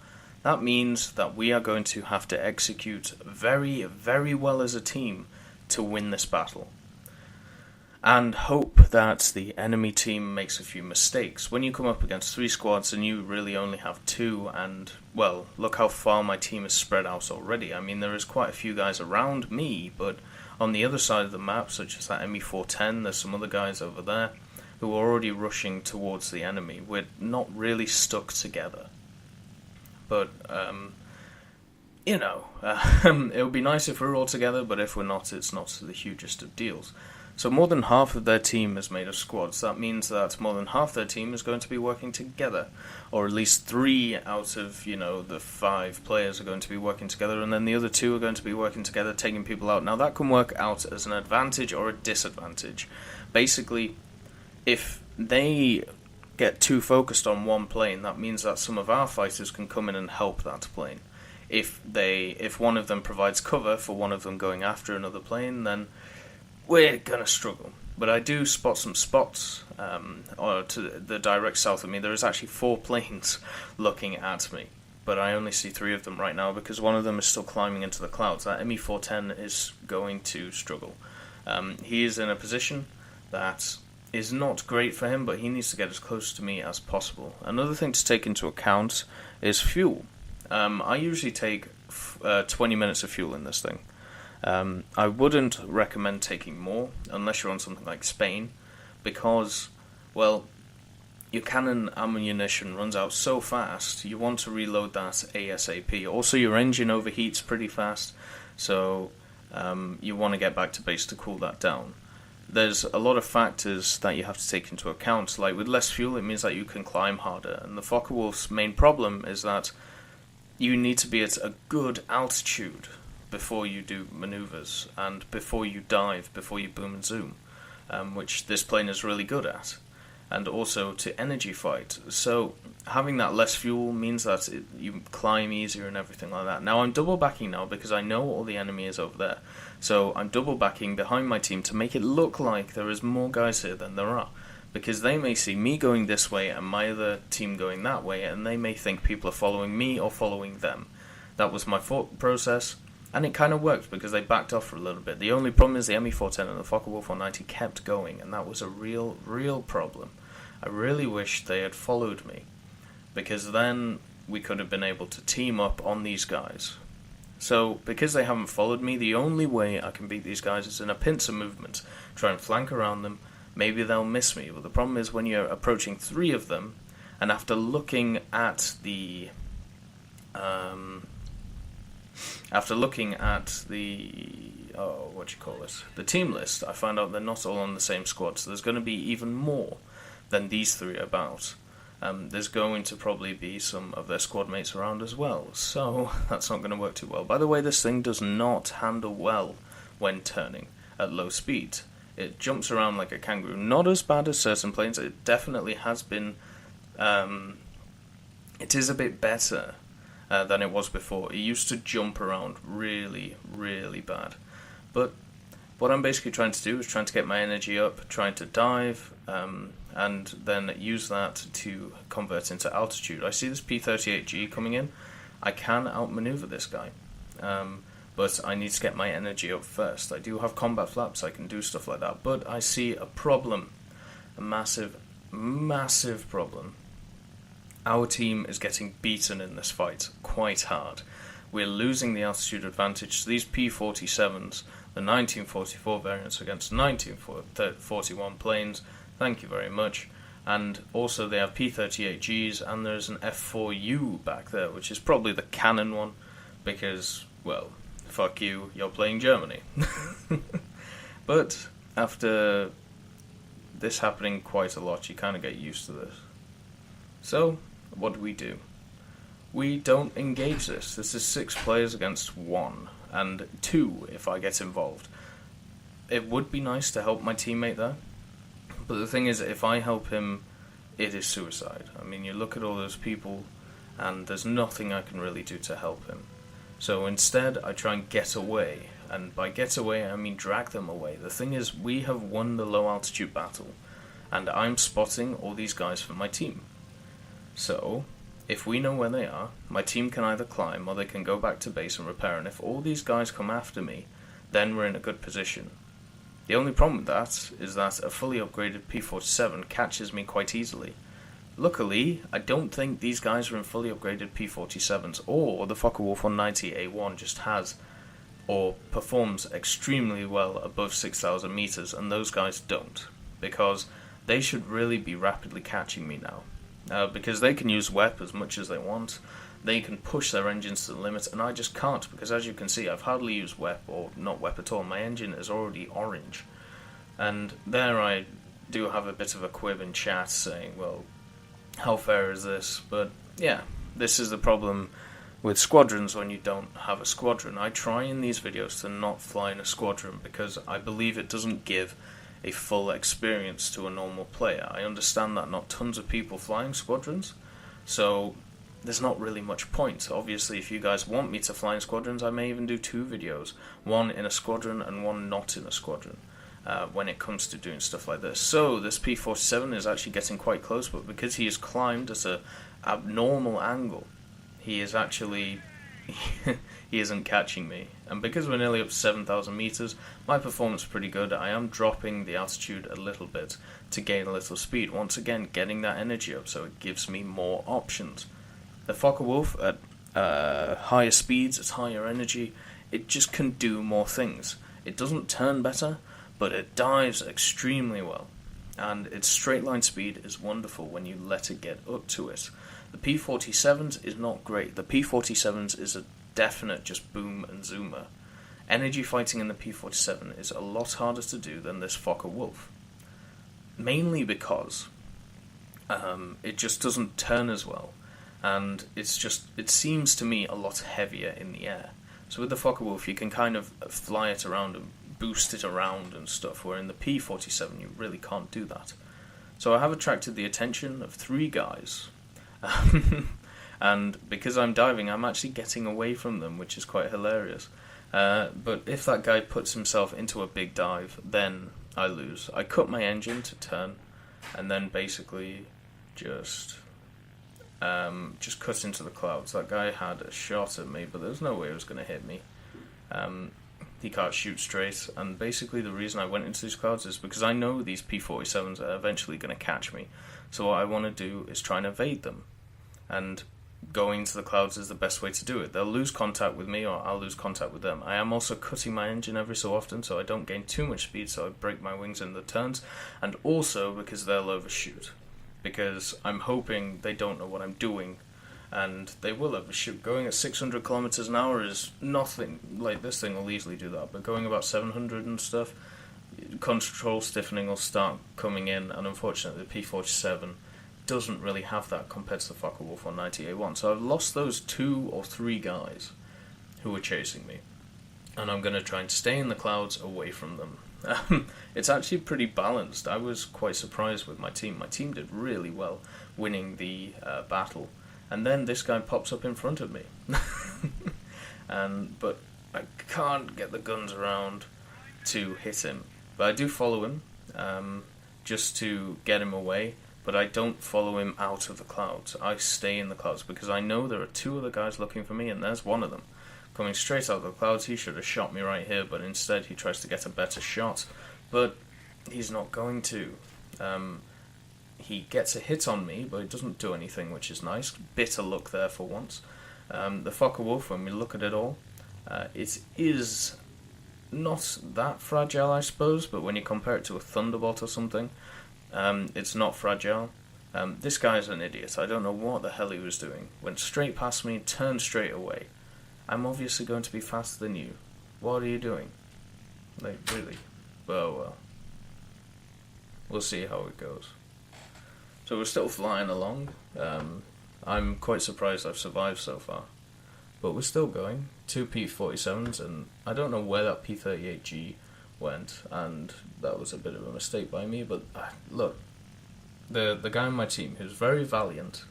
That means that we are going to have to execute very, very well as a team to win this battle, and hope that the enemy team makes a few mistakes. When you come up against 3 squads and you really only have 2, and, well, look how far my team is spread out already. I mean, there is quite a few guys around me, but on the other side of the map, such as that ME410, there's some other guys over there who are already rushing towards the enemy. We're not really stuck together. But, it would be nice if we're all together, but if we're not, it's not the hugest of deals. So more than half of their team is made of squads. That means that more than half their team is going to be working together. Or at least 3 out of, the 5 players are going to be working together, and then the other 2 are going to be working together, taking people out. Now that can work out as an advantage or a disadvantage. Basically, if they get too focused on one plane, that means that some of our fighters can come in and help that plane. If one of them provides cover for one of them going after another plane, then we're going to struggle. But I do spot some spots or to the direct south of me. There is actually 4 planes looking at me, but I only see 3 of them right now because one of them is still climbing into the clouds. That ME410 is going to struggle. He is in a position that is not great for him, but he needs to get as close to me as possible. Another thing to take into account is fuel. I usually take 20 minutes of fuel in this thing. I wouldn't recommend taking more unless you're on something like Spain, because, well, your cannon ammunition runs out so fast, you want to reload that ASAP. Also, your engine overheats pretty fast, so you want to get back to base to cool that down. There's a lot of factors that you have to take into account. Like with less fuel, it means that you can climb harder, and the Focke-Wulf's main problem is that you need to be at a good altitude. before you do maneuvers, and before you dive, before you boom and zoom, which this plane is really good at. And also to energy fight. So having that less fuel means that you climb easier and everything like that. Now I'm double backing now because I know all the enemy is over there. So I'm double backing behind my team to make it look like there is more guys here than there are. Because they may see me going this way and my other team going that way, and they may think people are following me or following them. That was my thought process, and it kind of worked because they backed off for a little bit. The only problem is the ME410 and the Focke-Wulf 190 kept going, and that was a real problem. I really wish they had followed me, because then we could have been able to team up on these guys. So, because they haven't followed me, the only way I can beat these guys is in a pincer movement. Try and flank around them, maybe they'll miss me. But the problem is when you're approaching 3 of them, and after looking at the the team list, I found out they're not all on the same squad, so there's going to be even more than these 3 about. There's going to probably be some of their squad mates around as well, so that's not going to work too well. By the way, this thing does not handle well when turning at low speed. It jumps around like a kangaroo. Not as bad as certain planes. It definitely has been. It is a bit better than it was before. It used to jump around really bad. But what I'm basically trying to do is trying to get my energy up, trying to dive, and then use that to convert into altitude. I see this P-38G coming in. I can outmaneuver this guy, but I need to get my energy up first. I do have combat flaps, I can do stuff like that, but I see a problem, a massive problem. Our team is getting beaten in this fight quite hard. We're losing the altitude advantage. So these P-47s, the 1944 variants against 1941 planes, thank you very much. And also they have P-38Gs, and there's an F-4U back there, which is probably the cannon one, because, well, fuck you, you're playing Germany. But after this happening quite a lot, you kind of get used to this. So, what do? We don't engage this. This is 6 players against 1, and 2 if I get involved. It would be nice to help my teammate there, but the thing is, if I help him, it is suicide. I mean, you look at all those people, and there's nothing I can really do to help him. So instead, I try and get away, and by get away, I mean drag them away. The thing is, we have won the low altitude battle, and I'm spotting all these guys for my team. So, if we know where they are, my team can either climb or they can go back to base and repair, and if all these guys come after me, then we're in a good position. The only problem with that is that a fully upgraded P-47 catches me quite easily. Luckily, I don't think these guys are in fully upgraded P-47s, or the Focke-Wulf 190 A-1 just has, or performs extremely well above 6,000 meters, and those guys don't, because they should really be rapidly catching me now. Because they can use WEP as much as they want, they can push their engines to the limit, and I just can't, because as you can see, I've hardly used WEP, or not WEP at all. My engine is already orange. And there I do have a bit of a quib in chat saying, well, how fair is this? But yeah, this is the problem with squadrons when you don't have a squadron. I try in these videos to not fly in a squadron, because I believe it doesn't give a full experience to a normal player. I understand that not tons of people flying squadrons, so there's not really much point. Obviously, if you guys want me to fly in squadrons, I may even do 2 videos, one in a squadron and one not in a squadron, when it comes to doing stuff like this. So this P-47 is actually getting quite close, but because he has climbed at an abnormal angle, he is actually he isn't catching me. And because we're nearly up to 7,000 meters, my performance is pretty good. I am dropping the altitude a little bit to gain a little speed. Once again, getting that energy up, so it gives me more options. The Focke-Wulf at higher speeds, at higher energy, it just can do more things. It doesn't turn better, but it dives extremely well. And its straight line speed is wonderful when you let it get up to it. The P-47s is not great. The P-47s is a definite just boom and zoomer. Energy fighting in the P-47 is a lot harder to do than this Focke-Wulf. Mainly because it just doesn't turn as well. And it seems to me a lot heavier in the air. So with the Focke-Wulf, you can kind of fly it around and boost it around and stuff, where in the P-47 you really can't do that. So I have attracted the attention of 3 guys. And because I'm diving, I'm actually getting away from them, which is quite hilarious. But if that guy puts himself into a big dive, then I lose. I cut my engine to turn, and then basically just cut into the clouds. That guy had a shot at me, but there's no way it was going to hit me. He can't shoot straight, and basically the reason I went into these clouds is because I know these P-47s are eventually going to catch me. So what I want to do is try and evade them, and going into the clouds is the best way to do it. They'll lose contact with me, or I'll lose contact with them. I am also cutting my engine every so often, so I don't gain too much speed, so I break my wings in the turns, and also because they'll overshoot. Because I'm hoping they don't know what I'm doing, and they will overshoot. Going at 600 kilometers an hour is nothing. Like, this thing will easily do that, but going about 700 and stuff, control stiffening will start coming in, and unfortunately the P-47 doesn't really have that compared to the Focke-Wulf on 90 A-1. So I've lost those 2 or 3 guys who were chasing me, and I'm going to try and stay in the clouds away from them. It's actually pretty balanced. I was quite surprised with my team. My team did really well winning the battle, and then this guy pops up in front of me. But I can't get the guns around to hit him. But I do follow him just to get him away. But I don't follow him out of the clouds. I stay in the clouds because I know there are 2 other guys looking for me, and there's one of them coming straight out of the clouds. He should have shot me right here, but instead he tries to get a better shot. But he's not going to. He gets a hit on me, but it doesn't do anything, which is nice. Bit of luck there for once. The Focke-Wulf, when we look at it all, it is not that fragile, I suppose, but when you compare it to a Thunderbolt or something, it's not fragile. This guy's an idiot. I don't know what the hell he was doing. Went straight past me, turned straight away. I'm obviously going to be faster than you. What are you doing? Like, really? Well. We'll see how it goes. So we're still flying along. I'm quite surprised I've survived so far. But we're still going. 2 P-47s, and I don't know where that P-38G went, and that was a bit of a mistake by me, but look, the guy on my team, who's very valiant,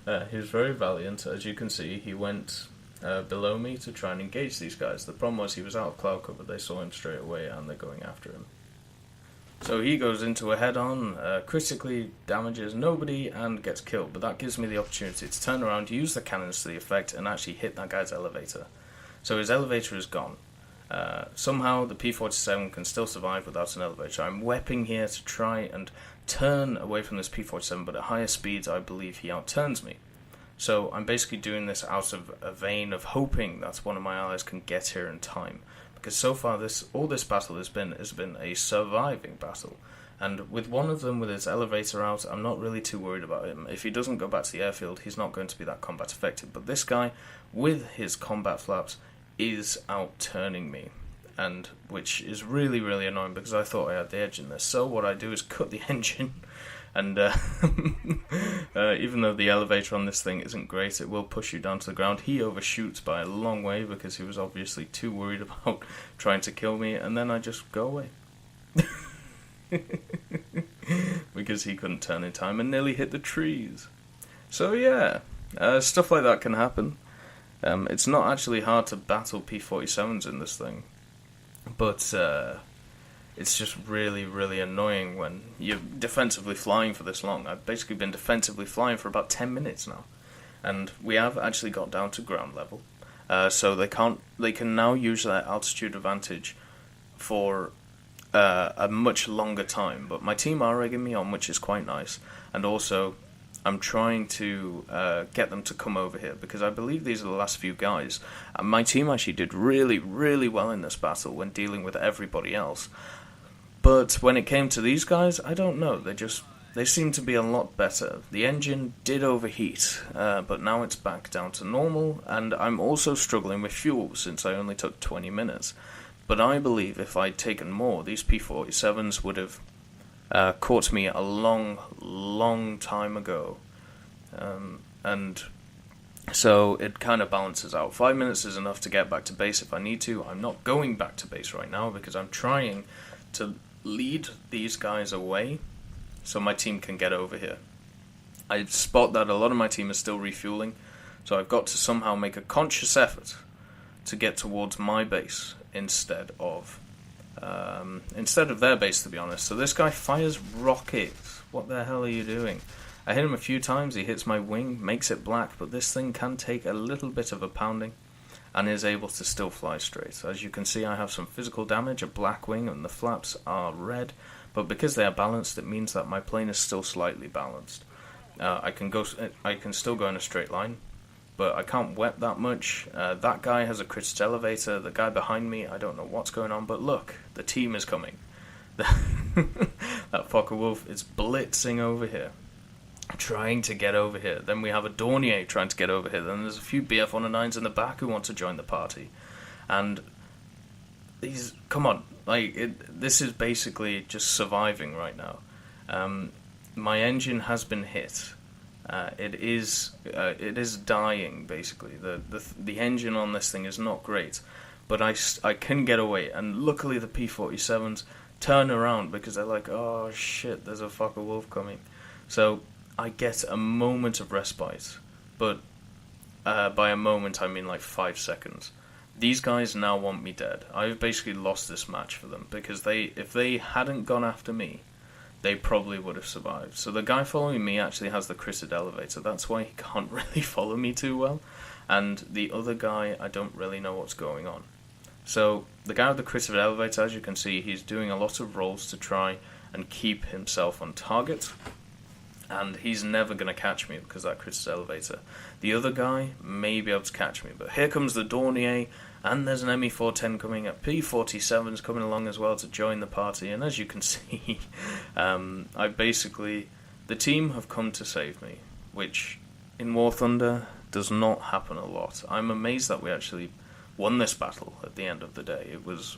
as you can see. He went below me to try and engage these guys. The problem was he was out of cloud cover. They saw him straight away, and they're going after him. So he goes into a head-on, critically damages nobody, and gets killed, but that gives me the opportunity to turn around, use the cannons to the effect, and actually hit that guy's elevator. So his elevator is gone. Somehow the P-47 can still survive without an elevator. I'm wepping here to try and turn away from this P-47, but at higher speeds I believe he outturns me. So I'm basically doing this out of a vein of hoping that one of my allies can get here in time. Because so far all this battle has been a surviving battle. And with one of them with his elevator out, I'm not really too worried about him. If he doesn't go back to the airfield, he's not going to be that combat effective. But this guy, with his combat flaps, is outturning me, and which is really, really annoying because I thought I had the edge in this. So what I do is cut the engine, and even though the elevator on this thing isn't great, it will push you down to the ground. He overshoots by a long way because he was obviously too worried about trying to kill me, and then I just go away. Because he couldn't turn in time and nearly hit the trees. So yeah, stuff like that can happen. It's not actually hard to battle P-47s in this thing, but it's just really, really annoying when you're defensively flying for this long. I've basically been defensively flying for about 10 minutes now, and we have actually got down to ground level, so they can now use that altitude advantage for a much longer time. But my team are egging me on, which is quite nice, and also I'm trying to get them to come over here, because I believe these are the last few guys. And my team actually did really, really well in this battle when dealing with everybody else. But when it came to these guys, I don't know. They seem to be a lot better. The engine did overheat, but now it's back down to normal. And I'm also struggling with fuel, since I only took 20 minutes. But I believe if I'd taken more, these P-47s would have caught me a long, long time ago. And So it kind of balances out. 5 minutes is enough to get back to base if I need to. I'm not going back to base right now because I'm trying to lead these guys away so my team can get over here. I spot that a lot of my team is still refueling, so I've got to somehow make a conscious effort to get towards my base instead of their base, to be honest. So this guy fires rockets. What the hell are you doing? I hit him a few times, he hits my wing, makes it black, but this thing can take a little bit of a pounding and is able to still fly straight. As you can see, I have some physical damage, a black wing, and the flaps are red, but because they are balanced, it means that my plane is still slightly balanced. I can still go in a straight line, but I can't wet that much. That guy has a critted elevator, the guy behind me, I don't know what's going on, but look, the team is coming. That Focke-Wulf is blitzing over here, trying to get over here. Then we have a Dornier trying to get over here. Then there's a few BF-109s in the back who want to join the party. And these, come on, this is basically just surviving right now. My engine has been hit. It is dying, basically. The engine on this thing is not great, but I can get away. And luckily the P-47s turn around because they're like, oh shit, there's a Focke-Wulf coming. So I get a moment of respite, but by a moment I mean like 5 seconds. These guys now want me dead. I've basically lost this match for them because if they hadn't gone after me, they probably would have survived. So the guy following me actually has the critted elevator. That's why he can't really follow me too well. And the other guy, I don't really know what's going on. So the guy with the critted elevator, as you can see, he's doing a lot of rolls to try and keep himself on target. And he's never going to catch me because of that critted elevator. The other guy may be able to catch me. But here comes the Dornier, and there's an ME-410 coming up. P-47's coming along as well to join the party. And as you can see, the team have come to save me, which in War Thunder does not happen a lot. I'm amazed that we actually won this battle at the end of the day. It was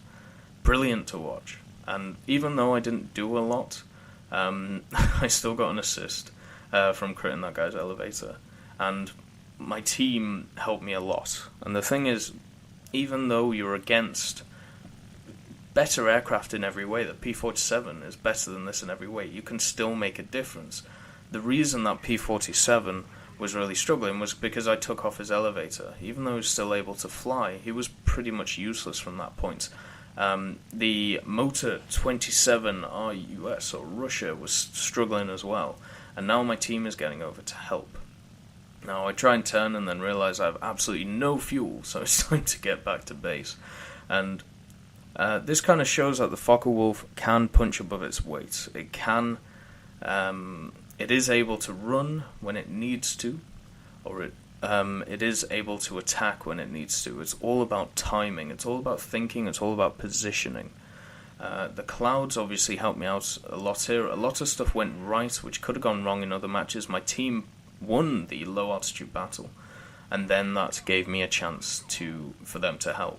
brilliant to watch. And even though I didn't do a lot, I still got an assist from critting that guy's elevator, and my team helped me a lot. And the thing is, even though you're against better aircraft in every way, the P-47 is better than this in every way, you can still make a difference. The reason that P-47 was really struggling was because I took off his elevator. Even though he was still able to fly, he was pretty much useless from that point. The Motor 27 RUS, or Russia, was struggling as well, and now my team is getting over to help. Now I try and turn and then realise I have absolutely no fuel, so it's time to get back to base. And this kind of shows that the Focke-Wulf can punch above its weight. It is able to run when it needs to, or it is able to attack when it needs to. It's all about timing, it's all about thinking, it's all about positioning. The clouds obviously helped me out a lot here. A lot of stuff went right, which could have gone wrong in other matches. My team won the low altitude battle, and then that gave me a chance for them to help.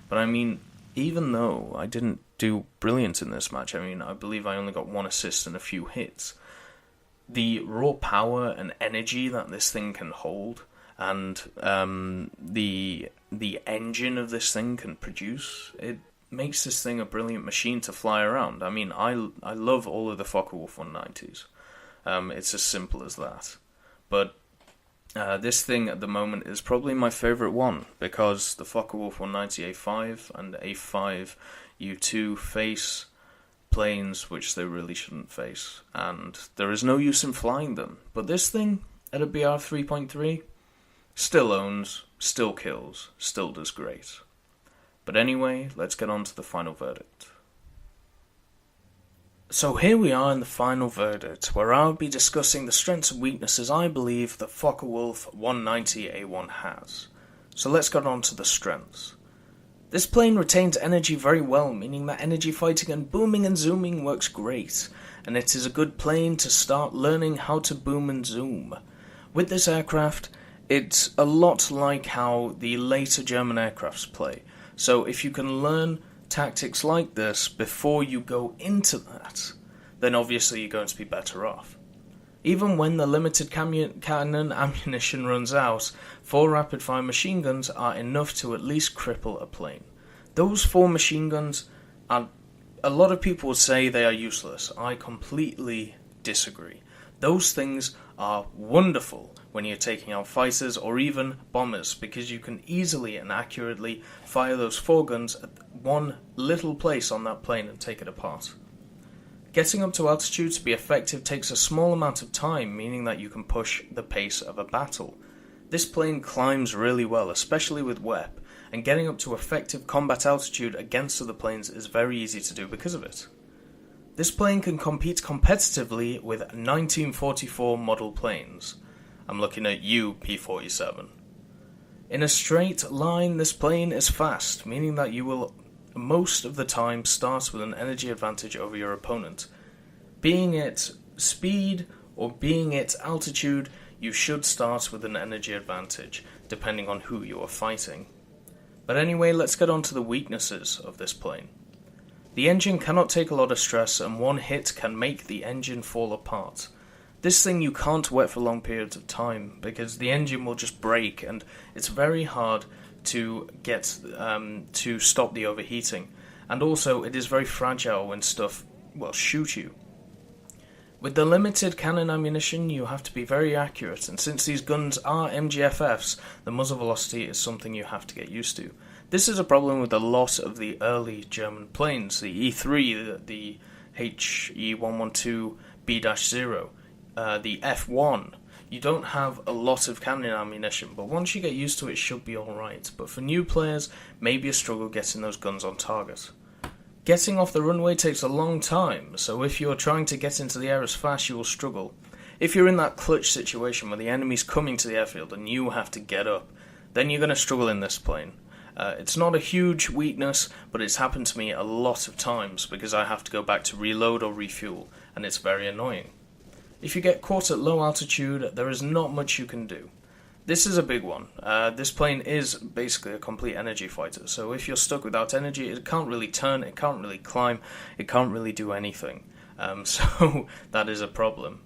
But I mean, even though I didn't do brilliant in this match, I believe I only got one assist and a few hits, the raw power and energy that this thing can hold, and the engine of this thing can produce, it makes this thing a brilliant machine to fly around. I love all of the Focke-Wulf 190s. It's as simple as that. But this thing at the moment is probably my favourite one, because the Focke-Wulf 190 A5 and A5 U2 face planes which they really shouldn't face, and there is no use in flying them. But this thing, at a BR 3.3, still owns, still kills, still does great. But anyway, let's get on to the final verdict. So here we are in the final verdict, where I'll be discussing the strengths and weaknesses I believe the Focke-Wulf 190 A1 has. So let's get on to the strengths. This plane retains energy very well, meaning that energy fighting and booming and zooming works great, and it is a good plane to start learning how to boom and zoom. With this aircraft, it's a lot like how the later German aircrafts play, so if you can learn tactics like this before you go into that, then obviously you're going to be better off. Even when the limited cannon ammunition runs out, 4 rapid-fire machine guns are enough to at least cripple a plane. Those 4 machine guns are... A lot of people would say they are useless. I completely disagree. Those things are wonderful when you're taking out fighters or even bombers, because you can easily and accurately fire those 4 guns at one little place on that plane and take it apart. Getting up to altitude to be effective takes a small amount of time, meaning that you can push the pace of a battle. This plane climbs really well, especially with WEP, and getting up to effective combat altitude against other planes is very easy to do because of it. This plane can compete competitively with 1944 model planes. I'm looking at you, P-47. In a straight line, this plane is fast, meaning that you will most of the time start with an energy advantage over your opponent. Being it speed or being it altitude, you should start with an energy advantage, depending on who you are fighting. But anyway, let's get on to the weaknesses of this plane. The engine cannot take a lot of stress, and one hit can make the engine fall apart. This thing you can't wet for long periods of time, because the engine will just break, and it's very hard to get to stop the overheating. And also, it is very fragile when stuff, shoot you. With the limited cannon ammunition, you have to be very accurate, and since these guns are MGFFs, the muzzle velocity is something you have to get used to. This is a problem with a lot of the early German planes, the E3, the HE112B-0, the F-1. You don't have a lot of cannon ammunition, but once you get used to it, it should be alright. But for new players, maybe a struggle getting those guns on target. Getting off the runway takes a long time, so if you're trying to get into the air as fast, you will struggle. If you're in that clutch situation where the enemy's coming to the airfield and you have to get up, then you're going to struggle in this plane. It's not a huge weakness, but it's happened to me a lot of times because I have to go back to reload or refuel, and it's very annoying. If you get caught at low altitude, there is not much you can do. This is a big one. This plane is basically a complete energy fighter, so if you're stuck without energy, it can't really turn, it can't really climb, it can't really do anything. So that is a problem.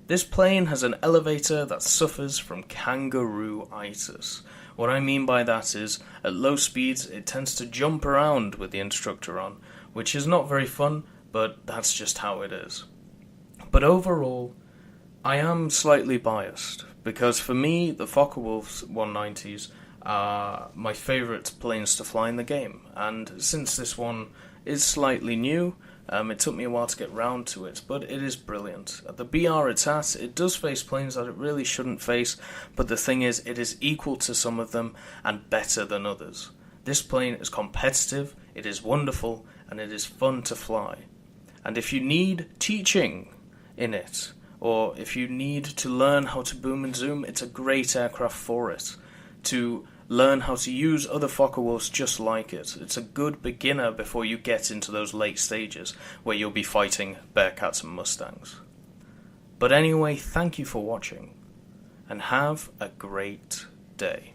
This plane has an elevator that suffers from kangaroo-itis. What I mean by that is, at low speeds, it tends to jump around with the instructor on, which is not very fun, but that's just how it is. But overall, I am slightly biased, because for me, the Focke-Wulf 190s are my favourite planes to fly in the game, and since this one is slightly new, it took me a while to get round to it, but it is brilliant. At the BR it's at, it does face planes that it really shouldn't face, but the thing is, it is equal to some of them and better than others. This plane is competitive, it is wonderful, and it is fun to fly. And if you need teaching in it, or if you need to learn how to boom and zoom, it's a great aircraft for it. To learn how to use other Focke-Wulfs just like it. It's a good beginner before you get into those late stages where you'll be fighting Bearcats and Mustangs. But anyway, thank you for watching, and have a great day.